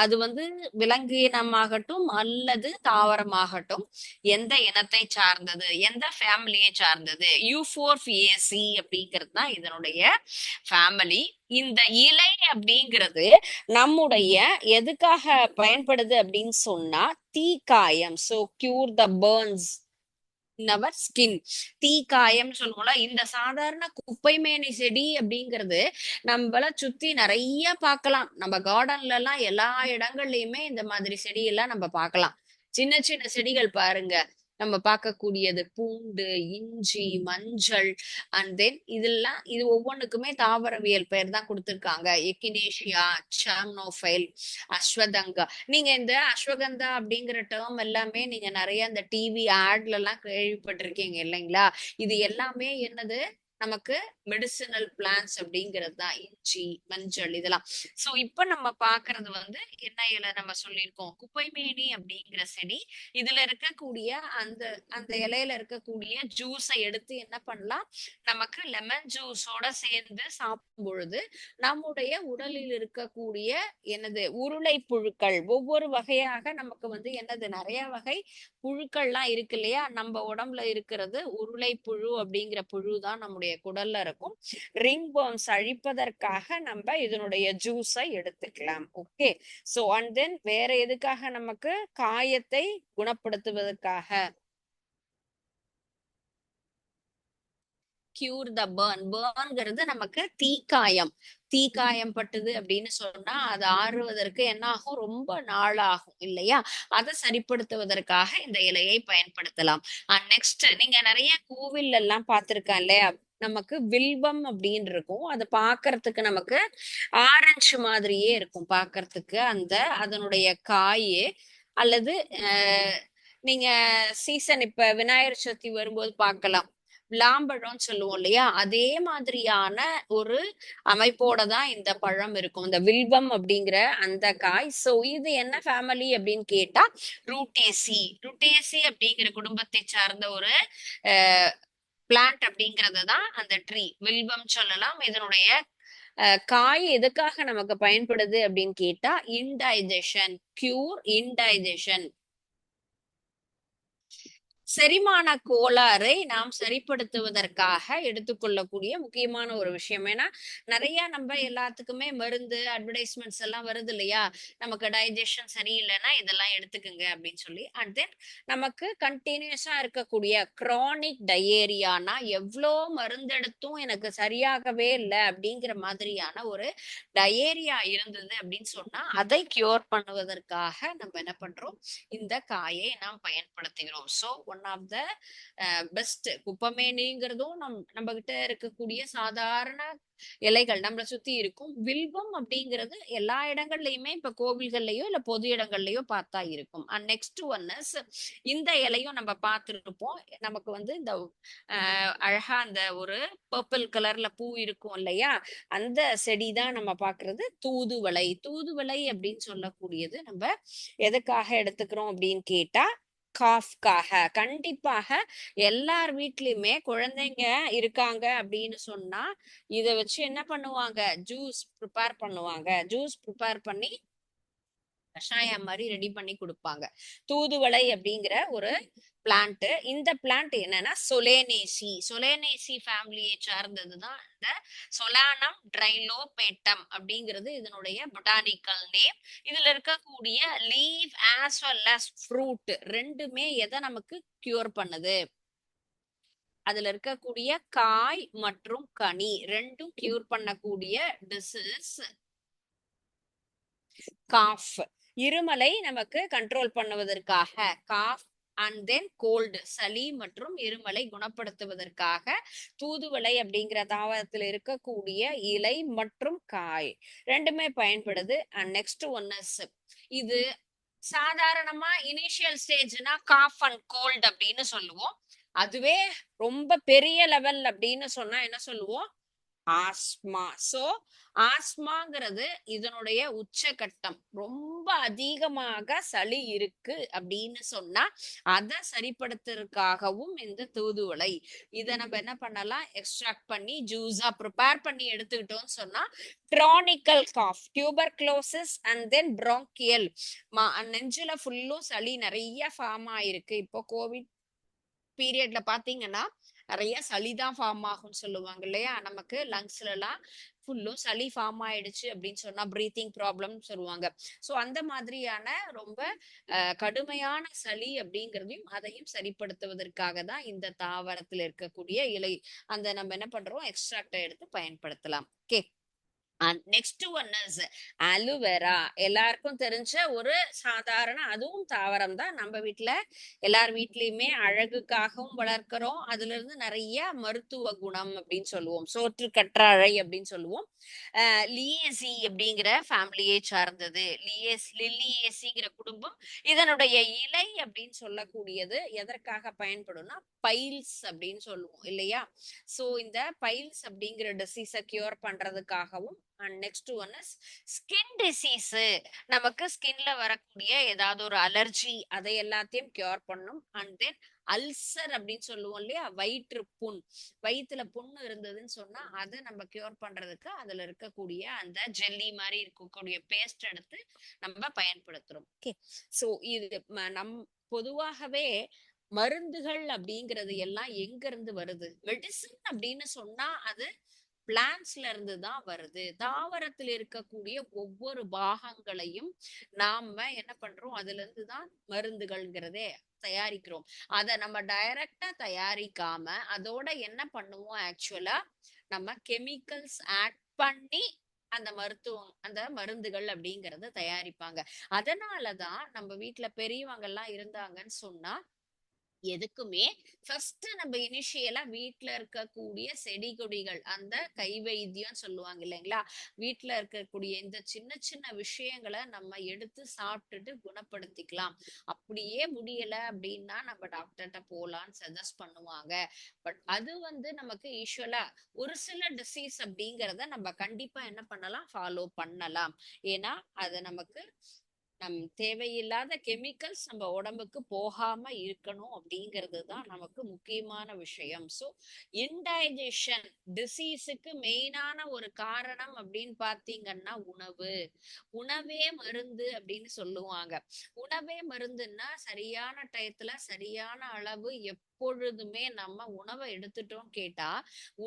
அது வந்து விலங்கு இனமாகட்டும் அல்லது தாவரமாகட்டும் எந்த இனத்தை சார்ந்தது, எந்த ஃபேமிலியை சார்ந்தது, யூஃபோர்பியேசி அப்படிங்கிறது தான் இதனுடைய ஃபேமிலி. இந்த இலை அப்படிங்கிறது நம்முடைய எதுக்காக பயன்படுது அப்படின்னு சொன்னா தீக்காயம், so cure the burns our skin. தீக்காயம் சொல்லுவோம்ல, இந்த சாதாரண குப்பைமேனி செடி அப்படிங்கிறது நம்மள சுத்தி நிறைய பார்க்கலாம். நம்ம கார்டன்ல எல்லாம் எல்லா இடங்கள்லயுமே இந்த மாதிரி செடியெல்லாம் நம்ம பார்க்கலாம். சின்ன சின்ன செடிகள் பாருங்க, நம்ம பார்க்கக்கூடியது பூண்டு, இஞ்சி, மஞ்சள், அண்ட் தென் இதெல்லாம் இது ஒவ்வொன்றுக்குமே தாவரவியல் பெயர் தான் கொடுத்திருக்காங்க. எக்கினேஷியா, சாம்னோஃபைல், அஸ்வதங்கா. நீங்க இந்த அஸ்வகந்தா அப்படிங்கிற டேர்ம் எல்லாமே நீங்க நிறைய இந்த டிவி ஆட்ல எல்லாம் கேள்விப்பட்டிருக்கீங்க இல்லைங்களா? இது எல்லாமே என்னது, நமக்கு மெடிசினல் பிளான்ஸ் அப்படிங்கிறது தான் இஞ்சி, மஞ்சள் இதெல்லாம். சோ இப்ப நம்ம பாக்குறது வந்து என்ன இலை நம்ம சொல்லியிருக்கோம், குப்பைமேனி அப்படிங்கிற செடி. இதுல இருக்கக்கூடிய அந்த அந்த இலையில இருக்கக்கூடிய ஜூஸை எடுத்து என்ன பண்ணலாம், நமக்கு லெமன் ஜூஸோட சேர்ந்து சாப்பிடும் பொழுது நம்முடைய உடலில் இருக்கக்கூடிய என்னது உருளை புழுக்கள், ஒவ்வொரு வகையாக நமக்கு வந்து என்னது நிறைய வகை புழுக்கள்லாம் இருக்கு இல்லையா, நம்ம உடம்புல இருக்கிறது உருளை புழு அப்படிங்கிற புழு தான் நம்முடைய குடல்ல இருக்கும். ரிங் பர்ன்ஸ் அழிப்பதற்காக நம்ம இதனுடைய ஜூஸை எடுத்துக்கலாம். ஓகே. சோ அண்ட் தென் வேற எதுக்காக, நமக்கு காயத்தை குணப்படுத்துவதற்காக, கியூர் த பர்ன். பர்ன்ங்கிறது நமக்கு தீக்காயம். தீக்காயம் பட்டுது அப்படின்னு சொன்னா அது ஆறுவதற்கு என்ன ஆகும், ரொம்ப நாள் ஆகும் இல்லையா. அதை சரிப்படுத்துவதற்காக இந்த இலையை பயன்படுத்தலாம். அண்ட் நெக்ஸ்ட், நீங்க நிறைய கோவில் எல்லாம் பார்த்திருக்கேன் இல்லையா, நமக்கு வில்வம் அப்படின்னு இருக்கும். அது பாக்குறதுக்கு நமக்கு ஆரஞ்சு மாதிரியே இருக்கும் பாக்குறதுக்கு, அந்த அதனுடைய காயே. அல்லது நீங்க சீசன் இப்ப விநாயகர் சதுர்த்தி வரும்போது பார்க்கலாம், விளாம்பழம்னு சொல்லுவோம் இல்லையா, அதே மாதிரியான ஒரு அமைப்போட தான் இந்த பழம் இருக்கும், இந்த வில்வம் அப்படிங்கிற அந்த காய். சோ இது என்ன ஃபேமிலி அப்படின்னு கேட்டா ரூட்டேசி. ரூட்டேசி அப்படிங்கிற குடும்பத்தை சார்ந்த ஒரு பிளான்ட் அப்படிங்கிறது தான் அந்த ட்ரீ, வில்வம் சொல்லலாம். இதனுடைய காய் எதுக்காக நமக்கு பயன்படுது அப்படின்னு கேட்டா இன்டைஜஷன், கியூர் இன்டைஜஷன், செரிமான கோளாறை நாம் சரிப்படுத்துவதற்காக எடுத்துக்கொள்ளக்கூடிய முக்கியமான ஒரு விஷயம். ஏன்னா நிறைய நம்ம எல்லாத்துக்குமே மருந்து அட்வர்டைஸ்மெண்ட்ஸ் எல்லாம் வருது இல்லையா, நமக்கு டைஜஷன் சரியில்லைன்னா இதெல்லாம் எடுத்துக்குங்க அப்படின்னு சொல்லி. அண்ட் தென் நமக்கு கண்டினியூஸா இருக்கக்கூடிய கிரானிக் டயேரியானா, எவ்வளோ மருந்தெடுத்தும் எனக்கு சரியாகவே இல்லை அப்படிங்கிற மாதிரியான ஒரு டயேரியா இருந்தது அப்படின்னு சொன்னா அதை கியூர் பண்ணுவதற்காக நம்ம என்ன பண்றோம், இந்த காயை நாம் பயன்படுத்துகிறோம். So one of the best. குப்பமேனிங்கிறதும் நம்ம கிட்ட இருக்கக்கூடிய சாதாரண இலைகள் நம்மளை சுத்தி இருக்கும். வில்வம் அப்படிங்கிறது எல்லா இடங்கள்லயுமே இப்ப கோவில்கள்லயோ இல்ல பொது இடங்கள்லயோ பார்த்தா இருக்கும். அண்ட் நெக்ஸ்ட் ஒன் இஸ், இந்த இலையும் நம்ம பார்த்துருப்போம். நமக்கு வந்து இந்த அழகா அந்த ஒரு பர்பிள் கலர்ல பூ இருக்கும் இல்லையா, அந்த செடி தான் நம்ம பாக்குறது தூதுவளை. தூதுவளை அப்படின்னு சொல்லக்கூடியது நம்ம எதுக்காக எடுத்துக்கிறோம் அப்படின்னு கேட்டா காஃப்காக. கண்டிப்பாக எல்லார் வீட்லயுமே குழந்தைங்க இருக்காங்க அப்படின்னு சொன்னா இத வச்சு என்ன பண்ணுவாங்க, ஜூஸ் ப்ரிப்பேர் பண்ணுவாங்க. ஜூஸ் ப்ரிப்பேர் பண்ணி கஷாயம் மாதிரி ரெடி பண்ணி கொடுப்பாங்க. தூதுவளை அப்படிங்கிற ஒரு பிளான்ட். இந்த பிளான்ட் என்னன்னா சொலேனேசி. சொலேனேசி ஃபேமிலியை சார்ந்ததுதான் இந்த சொலானம் ட்ரைலோபேட்டம் அப்படிங்கிறது இதனுடைய பொட்டானிக்கல் நேம். இதுல இருக்கக்கூடிய leave as well as fruit ரெண்டுமே எதை நமக்கு கியூர் பண்ணுது, அதுல இருக்கக்கூடிய காய் மற்றும் கனி ரெண்டும் கியூர் பண்ணக்கூடிய டிசீஸ் காஃப். இருமலை நமக்கு கண்ட்ரோல் பண்ணுவதற்காக, காஃப் அண்ட் தென் கோல்டு, சளி மற்றும் இருமலை குணப்படுத்துவதற்காக தூதுவளை அப்படிங்கிற தாவரத்தில் இருக்கக்கூடிய இலை மற்றும் காய் ரெண்டுமே பயன்படுது. அண்ட் நெக்ஸ்ட் ஒன் இஸ், இது சாதாரணமா இனிஷியல் ஸ்டேஜ்னா காஃப் அண்ட் கோல்டு அப்படின்னு சொல்லுவோம். அதுவே ரொம்ப பெரிய லெவல் அப்படின்னு சொன்னா என்ன சொல்லுவோம், ஆஸ்மா. சோ ஆஸ்மாங்கிறது இதனுடைய உச்சகட்டம். ரொம்ப அதிகமாக சளி இருக்கு அப்படின்னு சொன்னா அதை சரிப்படுத்துறதுக்காகவும் இந்த தூதுவளை இதை நம்ம என்ன பண்ணலாம், எக்ஸ்ட்ராக்ட் பண்ணி ஜூஸா ப்ரிப்பேர் பண்ணி எடுத்துக்கிட்டோம்னு சொன்னா chronical cough, tuberculosis and then bronchial, நெஞ்சுல ஃபுல்லும் சளி நிறைய ஃபார்ம் ஆயிருக்கு. இப்போ கோவிட் பீரியட்ல பாத்தீங்கன்னா நிறைய சளிதான் ஃபார்ம் ஆகும்னு சொல்லுவாங்க இல்லையா, நமக்கு லங்ஸ்ல எல்லாம் ஃபுல்லும் சளி ஃபார்ம் ஆயிடுச்சு அப்படின்னு சொன்னா பிரீத்திங் ப்ராப்ளம் சொல்லுவாங்க. சோ அந்த மாதிரியான ரொம்ப கடுமையான சளி அப்படிங்கிறதையும் அதையும் சரிப்படுத்துவதற்காக தான் இந்த தாவரத்துல இருக்கக்கூடிய இலை அந்த நம்ம என்ன பண்றோம், எக்ஸ்ட்ராக்டை எடுத்து பயன்படுத்தலாம். Okay. Next one is aloe vera. எல்லாருக்கும் தெரிஞ்ச ஒரு சாதாரண, அதுவும் தாவரம் தான். நம்ம வீட்டுல எல்லார் வீட்லயுமே அழகுக்காகவும் வளர்க்கிறோம். அதுல இருந்து நிறைய மருத்துவ குணம் அப்படின்னு சொல்லுவோம். சோற்று கற்றாழை அப்படின்னு சொல்லுவோம். லியேசி அப்படிங்கிற ஃபேமிலியை சார்ந்தது. லில்லியேசிங்கிற குடும்பம். இதனுடைய இலை அப்படின்னு சொல்லக்கூடியது எதற்காக பயன்படும்னா பைல்ஸ் அப்படின்னு சொல்லுவோம் இல்லையா? சோ இந்த பைல்ஸ் அப்படிங்கிற டிசீஸை கியூர் பண்றதுக்காகவும், and next one is skin disease. நமக்கு ஸ்கின்ல வரக்கூடிய ஏதாவது ஒரு அலர்ஜி, அதை எல்லாத்தையும் கியூர் பண்ணும். அண்ட் தென் அல்சர் அப்படின்னு சொல்லுவோம் இல்லையா, வயிற்று புண், வயிற்றுல புண்ணு இருந்ததுன்னு சொன்னா அதை நம்ம கியூர் பண்றதுக்கு அதுல இருக்கக்கூடிய அந்த ஜெல்லி மாதிரி இருக்கக்கூடிய பேஸ்ட் எடுத்து நம்ம பயன்படுத்துறோம். ஓகே, சோ இது நம் பொதுவாகவே மருந்துகள் அப்படிங்கிறது எல்லாம் எங்க இருந்து வருது? மெடிசன் அப்படின்னு சொன்னா அது பிளான்ஸ்ல இருந்து தான் வருது. தாவரத்தில் இருக்கக்கூடிய ஒவ்வொரு பாகங்களையும் நாம என்ன பண்றோம், அதுல இருந்து தான் மருந்துகள்ங்கிறதே தயாரிக்கிறோம். அத நம்ம டைரக்டா தயாரிக்காம அதோட என்ன பண்ணுவோம், ஆக்சுவலா நம்ம கெமிக்கல்ஸ் ஆட் பண்ணி அந்த மருத்துவம், அந்த மருந்துகள் அப்படிங்கறத தயாரிப்பாங்க. அதனாலதான் நம்ம வீட்டுல பெரியவங்க எல்லாம் இருந்தாங்கன்னு சொன்னா எதுக்குமே ஃபர்ஸ்ட் நம்ம இனிஷியலா வீட்ல இருக்கக்கூடிய செடி கொடிகள், அந்த கை வைத்தியம் சொல்லுவாங்க இல்லைங்களா, வீட்ல இருக்கக்கூடிய இந்த சின்ன சின்ன விஷயங்களை நம்ம எடுத்து சாப்பிட்டுட்டு குணப்படுத்திக்கலாம். அப்படியே முடியல அப்படின்னா நம்ம டாக்டர்கிட்ட போலான்னு சஜஸ்ட் பண்ணுவாங்க. பட் அது வந்து நமக்கு யூஸ்வலா ஒரு சில டிசீஸ் அப்படிங்கறத நம்ம கண்டிப்பா என்ன பண்ணலாம், ஃபாலோ பண்ணலாம். ஏன்னா அது நமக்கு தேவையில்லாத கெமிக்கல்ஸ் நம்ம உடம்புக்கு போகாம இருக்கணும் அப்படிங்கிறது தான் நமக்கு முக்கியமான விஷயம். ஸோ இன்டைஜஷன் டிசீஸுக்கு மெயினான ஒரு காரணம் அப்படின்னு பார்த்தீங்கன்னா உணவு. உணவே மருந்து அப்படின்னு சொல்லுவாங்க. உணவே மருந்துன்னா சரியான டயத்துல சரியான அளவு எப்பொழுதுமே நம்ம உணவை எடுத்துட்டோம் கேட்டா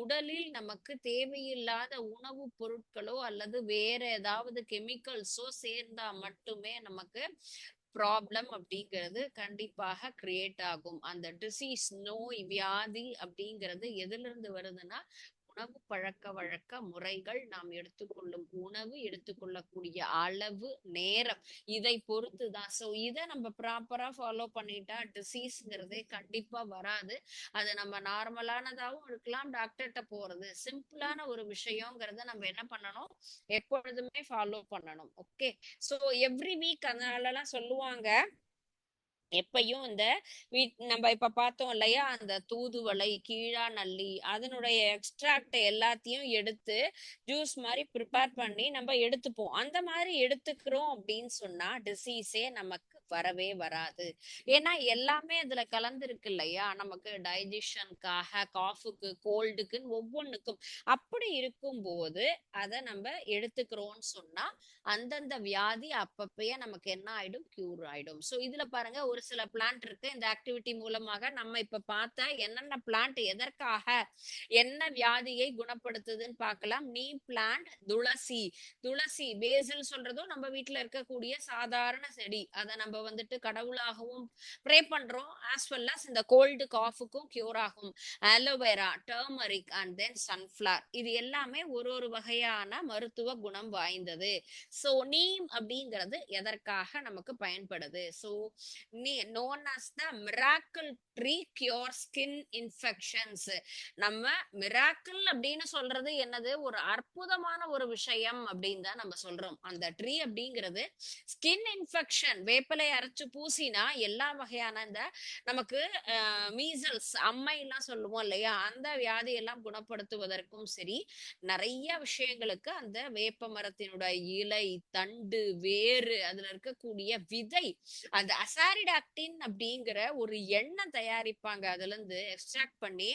உடலில் நமக்கு தேவையில்லாத உணவுப் பொருட்களோ அல்லது வேற ஏதாவது கெமிக்கல்ஸோ சேர்ந்தா மட்டுமே நமக்கு ப்ராப்ளம் அப்படிங்கிறது கண்டிப்பாக கிரியேட் ஆகும். அந்த டிசீஸ், நோய், வியாதி அப்படிங்கிறது எதுல இருந்து வருதுன்னா உணவு பழக்க வழக்க முறைகள், நாம் எடுத்துக்கொள்ளும் உணவு, எடுத்துக்கொள்ளக்கூடிய அளவு, நேரம், இதை பொறுத்துதான். சோ இதை நம்ம ப்ராப்பரா ஃபாலோ பண்ணிட்டா டிசீஸ்ங்கிறதே கண்டிப்பா வராது. அது நம்ம நார்மலானதாகவும் இருக்கலாம். டாக்டர்கிட்ட போறது சிம்பிளான ஒரு விஷயங்கிறத நம்ம என்ன பண்ணணும், எப்பொழுதுமே ஃபாலோ பண்ணணும். ஓகே, சோ எவ்ரி வீக் அதனாலலாம் சொல்லுவாங்க, எப்பயும் இந்த நம்ம இப்ப பார்த்தோம் இல்லையா, அந்த தூதுவளை, கீழாநல்லி, அதனுடைய எக்ஸ்ட்ராக்ட் எல்லாத்தையும் எடுத்து ஜூஸ் மாதிரி ப்ரிப்பேர் பண்ணி நம்ம எடுத்துப்போம். அந்த மாதிரி எடுத்துக்கிறோம் அப்படின்னு சொன்னா டிசீஸே நமக்கு வரவே வராது. ஏன்னா எல்லாமே அதுல கலந்துருக்கு இல்லையா, நமக்கு டைஜஷனுக்காக, காஃபுக்கு, கோல்டுக்குன்னு ஒவ்வொன்றுக்கும். அப்படி இருக்கும்போது அதை நம்ம எடுத்துக்கிறோம்னு சொன்னா அந்தந்த வியாதி அப்பப்பயே நமக்கு என்ன ஆயிடும், கியூர் ஆயிடும். சோ இதுல பாருங்க ஒரு சில பிளான்ட் இருக்கு. இந்த ஆக்டிவிட்டி மூலமாக நம்ம இப்ப பார்த்த என்னென்ன பிளான்ட் எதற்காக என்ன வியாதியை குணப்படுத்துதுன்னு பார்க்கலாம். நீ பிளான்ட் துளசி. துளசி பேசில் சொல்றதும் நம்ம வீட்டுல இருக்கக்கூடிய சாதாரண செடி. அதை நம்ம வந்துட்டு கடவுளாகவும் ப்ரே பண்றோம். ஆஸ் வெல் அஸ் இந்த கோல்டு காஃபுக்கும் கியூர் ஆகும். Aloe vera, turmeric and then sunflower, இது எல்லாமே ஒரு ஒரு வகையான மருத்துவ குணம் வாய்ந்தது. சோ நீம் அப்படிங்கிறது எதற்காக நமக்கு பயன்படுது? So known as the miracle tree cure skin infections. நம்ம மிராக்கிள் அப்படின்னு சொல்றது என்னது, ஒரு அற்புதமான ஒரு விஷயம் அப்படின்னு தான் நம்ம சொல்றோம். அந்த ட்ரீ அப்படிங்கிறது ஸ்கின் இன்ஃபெக்ஷன், வேப்பிலை அரைச்சு பூசினா எல்லா வகையான இந்த நமக்கு மீசல்ஸ், அம்மை எல்லாம் சொல்லுவோம் இல்லையா, அந்த வியாதி எல்லாம் குணப்படுத்துவதற்கும் சரி, நிறைய விஷயங்களுக்கு அந்த வேப்ப மரத்தினுடைய இலை, தண்டு, வேறு, அதுல இருக்கக்கூடிய விதை, அந்த அசாரிடாக்டின் அப்படிங்கிற ஒரு எண்ணெய் தயாரிப்பாங்க. அதுல இருந்து எக்ஸ்ட்ராக்ட் பண்ணி,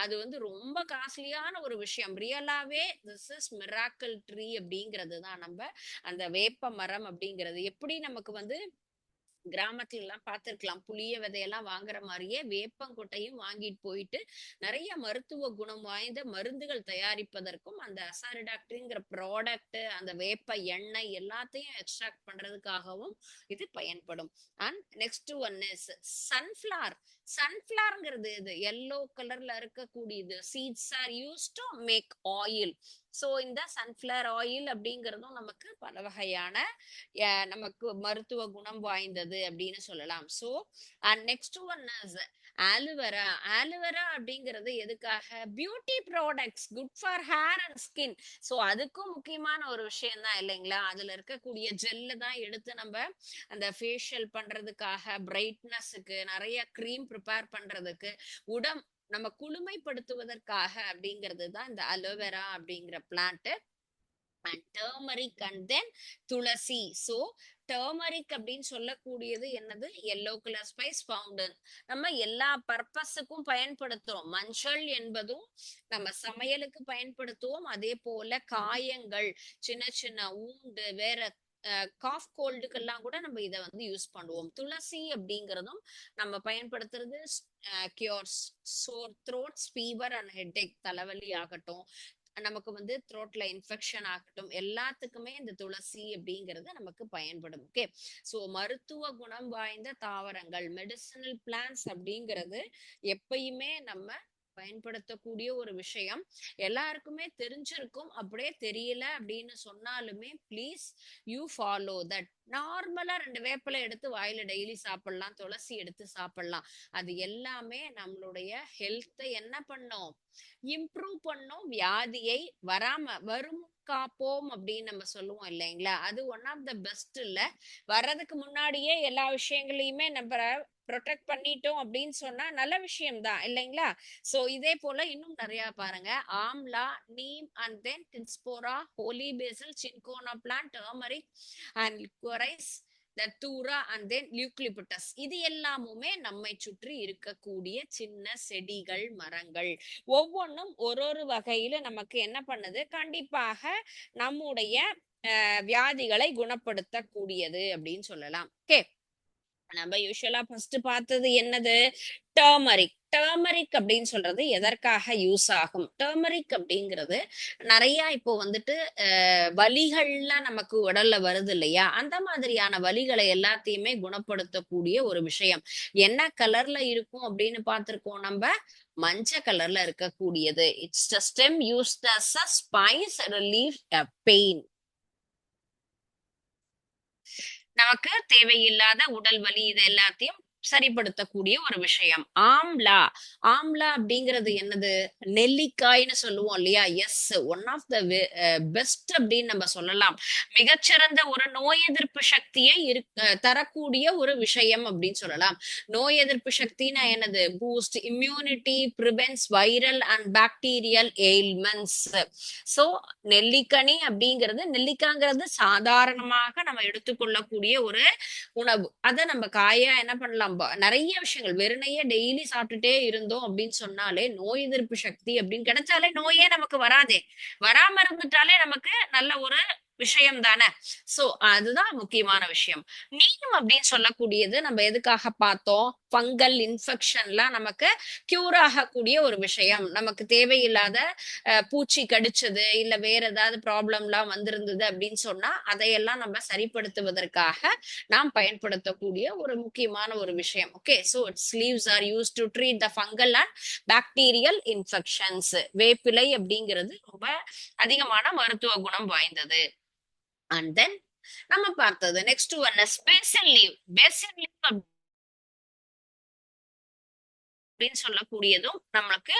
அது வந்து ரொம்ப காஸ்ட்லியான ஒரு விஷயம். ரியலாவே திஸ் இஸ் மிராக்கிள் ட்ரீ அப்படிங்கிறது தான் நம்ம அந்த வேப்ப மரம் அப்படிங்கிறது. எப்படி நமக்கு வந்து கிராமத்துல எல்லாம் பார்த்திருக்கலாம், புளிய விதையெல்லாம் வாங்குற மாதிரியே வேப்பங்கொட்டையும் வாங்கிட்டு போயிட்டு நிறைய மருத்துவ குணம் வாய்ந்த மருந்துகள் தயாரிப்பதற்கும் அந்த அசாரிடாக்டிங்கிற ப்ராடக்ட், அந்த வேப்ப எண்ணெய் எல்லாத்தையும் எக்ஸ்ட்ராக்ட் பண்றதுக்காகவும் இது பயன்படும். And next one is sunflower. சன்ஃபிளவர்ங்கிறது இது எல்லோ கலர்ல இருக்கக்கூடியது. Seeds are use to make oil. So இந்த சன்ஃபிளவர் ஆயில் அப்படிங்கறதும் நமக்கு பல வகையான நமக்கு மருத்துவ குணம் வாய்ந்தது அப்படின்னு சொல்லலாம். So and next one is aloe vera. Aloe vera அப்படிங்கிறது எதுக்காக? Beauty products, good for hair and skin. So அதுக்கும் முக்கியமான ஒரு விஷயம் தான் இல்லைங்களா? அதுல இருக்கக்கூடிய ஜெல்ல தான் எடுத்து நம்ம அந்த ஃபேஷியல் பண்றதுக்காக, பிரைட்னஸுக்கு, நிறைய கிரீம் ப்ரிப்பேர் பண்றதுக்கு, உடம் நம்ம குளுமைப்படுத்துவதற்காக அப்படிங்கிறது தான் இந்த அலோவேரா அப்படிங்கிற plant. And turmeric and then tulsi. So turmeric அப்படின்னு சொல்லக்கூடியது என்னது? Yellow colour spice founder. நம்ம எல்லா பர்பஸுக்கும் பயன்படுத்துறோம். மஞ்சள் என்பதும் நம்ம சமையலுக்கு பயன்படுத்துவோம். அதே போல காயங்கள், சின்ன சின்ன ஊண்டு, வேற காஃப் கோல்டுக்கெல்லாம் கூட நம்ம இதை வந்து யூஸ் பண்ணுவோம். துளசி அப்படிங்கிறதும் நம்ம பயன்படுத்துறது cures sore throats, fever and headache, தலைவலி ஆகட்டும், நமக்கு வந்து த்ரோட்ல இன்ஃபெக்ஷன் ஆகட்டும், எல்லாத்துக்குமே இந்த துளசி அப்படிங்கிறது நமக்கு பயன்படும். ஓகே, சோ மருத்துவ குணம் வாய்ந்த தாவரங்கள், மெடிசினல் பிளான்ஸ் அப்படிங்கிறது எப்பயுமே நம்ம பயன்படுத்தக்கூடிய ஒரு விஷயம். எல்லாருக்குமே தெரிஞ்சிருக்கும். அப்படியே தெரியல அப்படின்னு சொன்னாலுமே ப்ளீஸ் யூ ஃபாலோ தட். நார்மலா 2 வேப்பிலை எடுத்து வாயில டெய்லி சாப்பிடலாம், துளசி எடுத்து சாப்பிடலாம். அது எல்லாமே நம்மளுடைய ஹெல்த்தை என்ன பண்ணும்? இம்ப்ரூவ் பண்ணும். வியாதியை வரும் காப்போம் அப்படின்னு நம்ம சொல்லுவோம் இல்லைங்களா? அது ஒன் ஆஃப் த பெஸ்ட். இல்ல வர்றதுக்கு முன்னாடியே எல்லா விஷயங்களையுமே நம்ம ப்ரொடெக்ட் பண்ணிட்டோம் அப்படின்னு சொன்னா நல்ல விஷயம் தான் இல்லைங்களா? சோ இதே போல இன்னும் நிறைய பாருங்க. Amla, neem and then tinospora, holy basil, cinchona plant, turmeric and liquorice, தூரா அண்ட் தென் லியூக்லிபிட்டஸ். இது எல்லாமுமே நம்மை சுற்றி இருக்கக்கூடிய சின்ன செடிகள், மரங்கள். ஒவ்வொன்றும் ஒரு வகையில நமக்கு என்ன பண்ணுது? கண்டிப்பாக நம்முடைய வியாதிகளை குணப்படுத்தக்கூடியது அப்படின்னு சொல்லலாம். ஓகே, நம்ம யூஸ்வலா ஃபர்ஸ்ட் பார்த்தது என்னது? டர்மரிக். டர்மரிக் அப்படின்னு சொல்றது எதற்காக யூஸ் ஆகும்? டர்மரிக் அப்படிங்கிறது நிறைய இப்போ வந்துட்டு வலிகள்லாம் நமக்கு உடல்ல வருது இல்லையா? அந்த மாதிரியான வலிகளை எல்லாத்தையுமே குணப்படுத்தக்கூடிய ஒரு விஷயம். என்ன கலர்ல இருக்கும் அப்படின்னு பார்த்திருக்கோம் நம்ம? மஞ்சள் கலர்ல இருக்கக்கூடியது. It's the stem used as a spice relief pain. நமக்கு தேவையில்லாத உடல் வலி இது எல்லாத்தையும் சரிப்படுத்தக்கூடிய ஒரு விஷயம். ஆம்லா. ஆம்லா அப்படிங்கிறது என்னது? நெல்லிக்காய்னு சொல்லுவோம் இல்லையா? Yes, one of the best அப்படின்னு நம்ம சொல்லலாம். மிகச்சிறந்த ஒரு நோய் எதிர்ப்பு சக்தியை தரக்கூடிய ஒரு விஷயம் அப்படின்னு சொல்லலாம். நோய் எதிர்ப்பு சக்தினா என்னது? Boost immunity, prevents viral and bacterial ailments. So நெல்லிக்கனி அப்படிங்கிறது, நெல்லிக்காங்கிறது சாதாரணமாக நம்ம எடுத்துக்கொள்ளக்கூடிய ஒரு உணவு. அதை நம்ம காயா என்ன பண்ணலாம்? நிறைய விஷயங்கள் வெறுனையே டெய்லி சாப்பிட்டுட்டே இருந்தோம் அப்படின்னு சொன்னாலே, நோய் எதிர்ப்பு சக்தி அப்படின்னு கிடைச்சாலே நோயே நமக்கு வராதே. வராம இருந்துட்டாலே நமக்கு நல்ல ஒரு விஷயம் தானே. சோ அதுதான் முக்கியமான விஷயம். நீம் அப்படின்னு சொல்லக்கூடியது நம்ம எதுக்காக பார்த்தோம்? ஃபங்கல் இன்ஃபெக்ஷன்லாம் நமக்கு கியூர் ஆகக்கூடிய ஒரு விஷயம். நமக்கு தேவையில்லாத பூச்சி கடிச்சது, இல்ல வேற ஏதாவது ப்ராப்ளம்லாம் வந்திருந்தது அப்படின்னு சொன்னா அதையெல்லாம் நம்ம சரிப்படுத்துவதற்காக நாம் பயன்படுத்தக்கூடிய ஒரு முக்கியமான ஒரு விஷயம். Okay, so it's leaves are used to treat the fungal and bacterial infections. வேப்பிலை அப்படிங்கிறது ரொம்ப அதிகமான மருத்துவ குணம் வாய்ந்தது. அண்ட் தென் நம்ம பார்த்தது next one is phase leave. Phase leave அப்படின்னு சொல்லக்கூடியதும் நம்மளுக்கு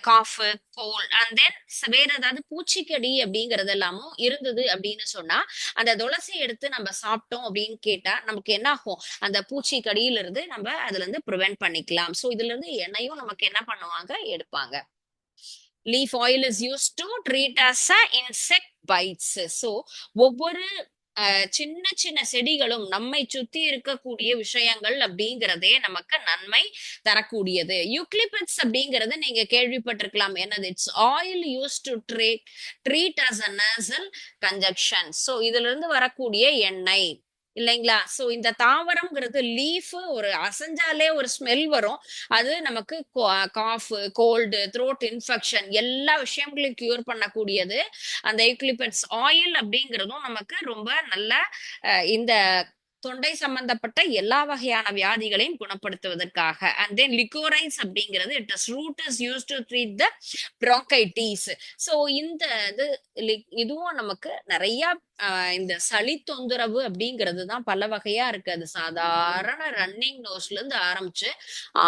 காஃப், கோல்ட் அண்ட் தென் வேற ஏதாவது பூச்சிக்கடி அப்படிங்கறது எல்லாமும் இருந்தது அப்படின்னு சொன்னா அந்த துளசி எடுத்து நம்ம சாப்பிட்டோம் அப்படின்னு கேட்டா நமக்கு என்ன ஆகும்? அந்த பூச்சிக்கடியில இருந்து நம்ம அதுல இருந்து ப்ரிவென்ட் பண்ணிக்கலாம். சோ இதுல இருந்து எண்ணெயும் நமக்கு என்ன பண்ணுவாங்க? எடுப்பாங்க. Leaf oil is use to treat as a insect bites. So ஒவ்வொரு சின்ன சின்ன செடிகளும் நம்மை சுத்தி இருக்கக்கூடிய விஷயங்கள் அப்படிங்கிறதே நமக்கு நன்மை தரக்கூடியது. யூக்லிபிட்ஸ் அப்படிங்கறது நீங்க கேள்விப்பட்டிருக்கலாம். என்னது? It's oil use to treat as a nasal congestion. So இதுல இருந்து வரக்கூடிய எண்ணெய் இல்லைங்களா? சோ இந்த தாவரம்ங்கிறது லீஃப் ஒரு அசைஞ்சாலே ஒரு ஸ்மெல் வரும். அது நமக்கு காஃப், கோல்டு, த்ரோட் இன்ஃபெக்ஷன் எல்லா விஷயங்களையும் கியூர் பண்ணக்கூடியது. அந்த யூக்லிபிட்ஸ் ஆயில் அப்படிங்கிறதும் நமக்கு ரொம்ப நல்ல இந்த தொண்டை சம்பந்தப்பட்ட எல்லா வகையான வியாதிகளையும் குணப்படுத்துவதற்காக. அண்ட் தென் லிகோரைஸ் அப்படிங்கிறது it is root is use to treat the bronchitis. So இந்த இது இதுவும் நமக்கு நிறைய இந்த சளி தொந்தரவு அப்படிங்கிறது தான் பல வகையா இருக்கு. அது சாதாரண ரன்னிங் நோஸ்ல இருந்து ஆரம்பிச்சு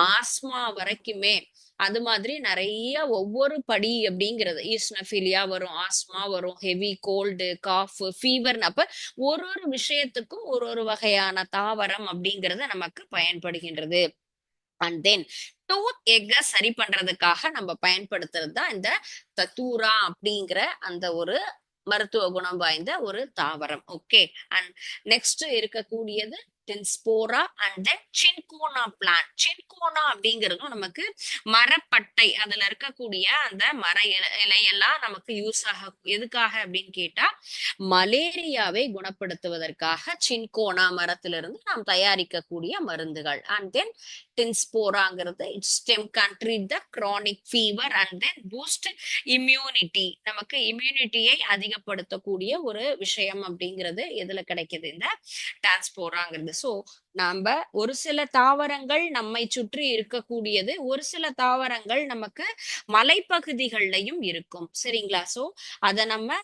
ஆஸ்மா வரைக்குமே அது மாதிரி நிறைய ஒவ்வொரு படி அப்படிங்கிறது ஈஸ்னஃபீலியா வரும், ஆஸ்மா வரும், ஹெவி கோல்டு, காஃப், ஃபீவர்னு. அப்ப ஒரு ஒரு விஷயத்துக்கும் ஒரு ஒரு வகையான தாவரம் அப்படிங்கிறது நமக்கு பயன்படுகின்றது. அண்ட் தென் டூத் எக்க சரி பண்றதுக்காக நம்ம பயன்படுத்துறது தான் இந்த தத்தூரா அப்படிங்கிற அந்த ஒரு மருத்துவ குணம் வாய்ந்த ஒரு தாவரம். ஓகே. அண்ட் நெக்ஸ்ட் இருக்கக்கூடியது tinospora and then cinchona plant. Cinchona அப்படிங்கிறதும் நமக்கு மரப்பட்டை, அதுல இருக்கக்கூடிய அந்த மர இலையெல்லாம் நமக்கு யூஸ் ஆக எதுக்காக அப்படின்னு கேட்டா மலேரியாவை குணப்படுத்துவதற்காக சின்கோனா மரத்திலிருந்து நாம் தயாரிக்கக்கூடிய மருந்துகள். அண்ட் தென் டின்ஸ்போராங்கிறது it's stem can treat the chronic fever and then boost immunity. நமக்கு இம்யூனிட்டியை அதிகப்படுத்தக்கூடிய ஒரு விஷயம் அப்படிங்கிறது எதுல கிடைக்குது, இந்த டிரான்ஸ்போராங்கிறது. ஸோ நாம ஒரு சில தாவரங்கள் நம்மை சுற்றி இருக்கக்கூடியது, ஒரு சில தாவரங்கள் நமக்கு மலைப்பகுதிகள்லையும் இருக்கும். சரிங்களா? ஸோ அதை நம்ம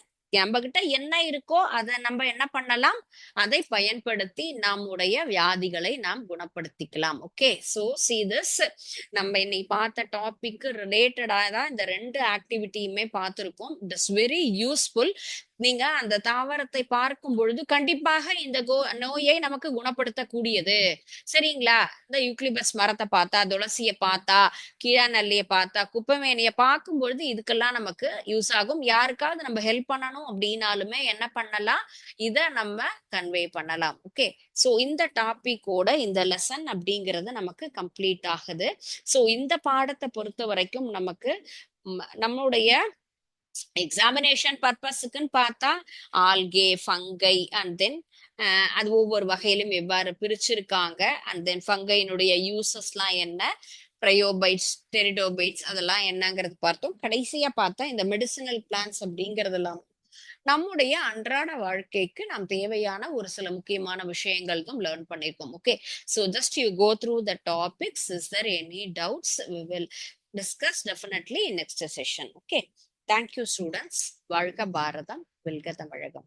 கிட்ட என்ன இருக்கோ அதை நம்ம என்ன பண்ணலாம், அதை பயன்படுத்தி நம்முடைய வியாதிகளை நாம் குணப்படுத்திக்கலாம். ஓகே. சோ see this, நம்ம இன்னைக்கு பார்த்த டாபிக் ரிலேட்டடா தான் இந்த ரெண்டு ஆக்டிவிட்டியுமே பார்த்திருக்கோம். It is very useful. நீங்க அந்த தாவரத்தை பார்க்கும் பொழுது கண்டிப்பாக இந்த நோயை நமக்கு குணப்படுத்தக்கூடியது. சரிங்களா? இந்த யூக்லிபஸ் மரத்தை பார்த்தா, துளசியை பார்த்தா, கீழாநெல்லியை பார்த்தா, குப்பைமேனியை பார்க்கும் பொழுது இதுக்கெல்லாம் நமக்கு யூஸ் ஆகும். யாருக்காவது நம்ம ஹெல்ப் பண்ணணும் அப்படின்னாலுமே என்ன பண்ணலாம், இத நம்ம கன்வே பண்ணலாம். ஓகே. சோ இந்த டாபிக்கோட இந்த லெசன் அப்படிங்கிறது நமக்கு கம்ப்ளீட் ஆகுது. சோ இந்த பாடத்தை பொறுத்த வரைக்கும் நமக்கு நம்மளுடைய எக்ஸாமினேஷன் பர்பஸுக்குன்னு பார்த்தா ஆல்கே, ஃபங்கை அண்ட் தென் அது ஒவ்வொரு வகையிலும் எவ்வாறு பிரிச்சிருக்காங்க, அண்ட் தென் ஃபங்கையினுடைய யூசஸ்லாம் என்ன, ட்ரையோபைட்ஸ், டெரிடோபைட்ஸ் அதெல்லாம் என்னங்கிறது பார்த்தோம். கடைசியா பார்த்தா இந்த மெடிசினல் பிளான்ஸ் அப்படிங்கறதெல்லாம் நம்முடைய அன்றாட வாழ்க்கைக்கு நாம் தேவையான ஒரு சில முக்கியமான விஷயங்கள் தான் லேர்ன் பண்ணிருக்கோம். Okay. So just you go through the topics. Is there any doubts? We will discuss definitely in next session. Okay. Thank you students. வாழ்க பாரதம், வெல்க தமிழகம்.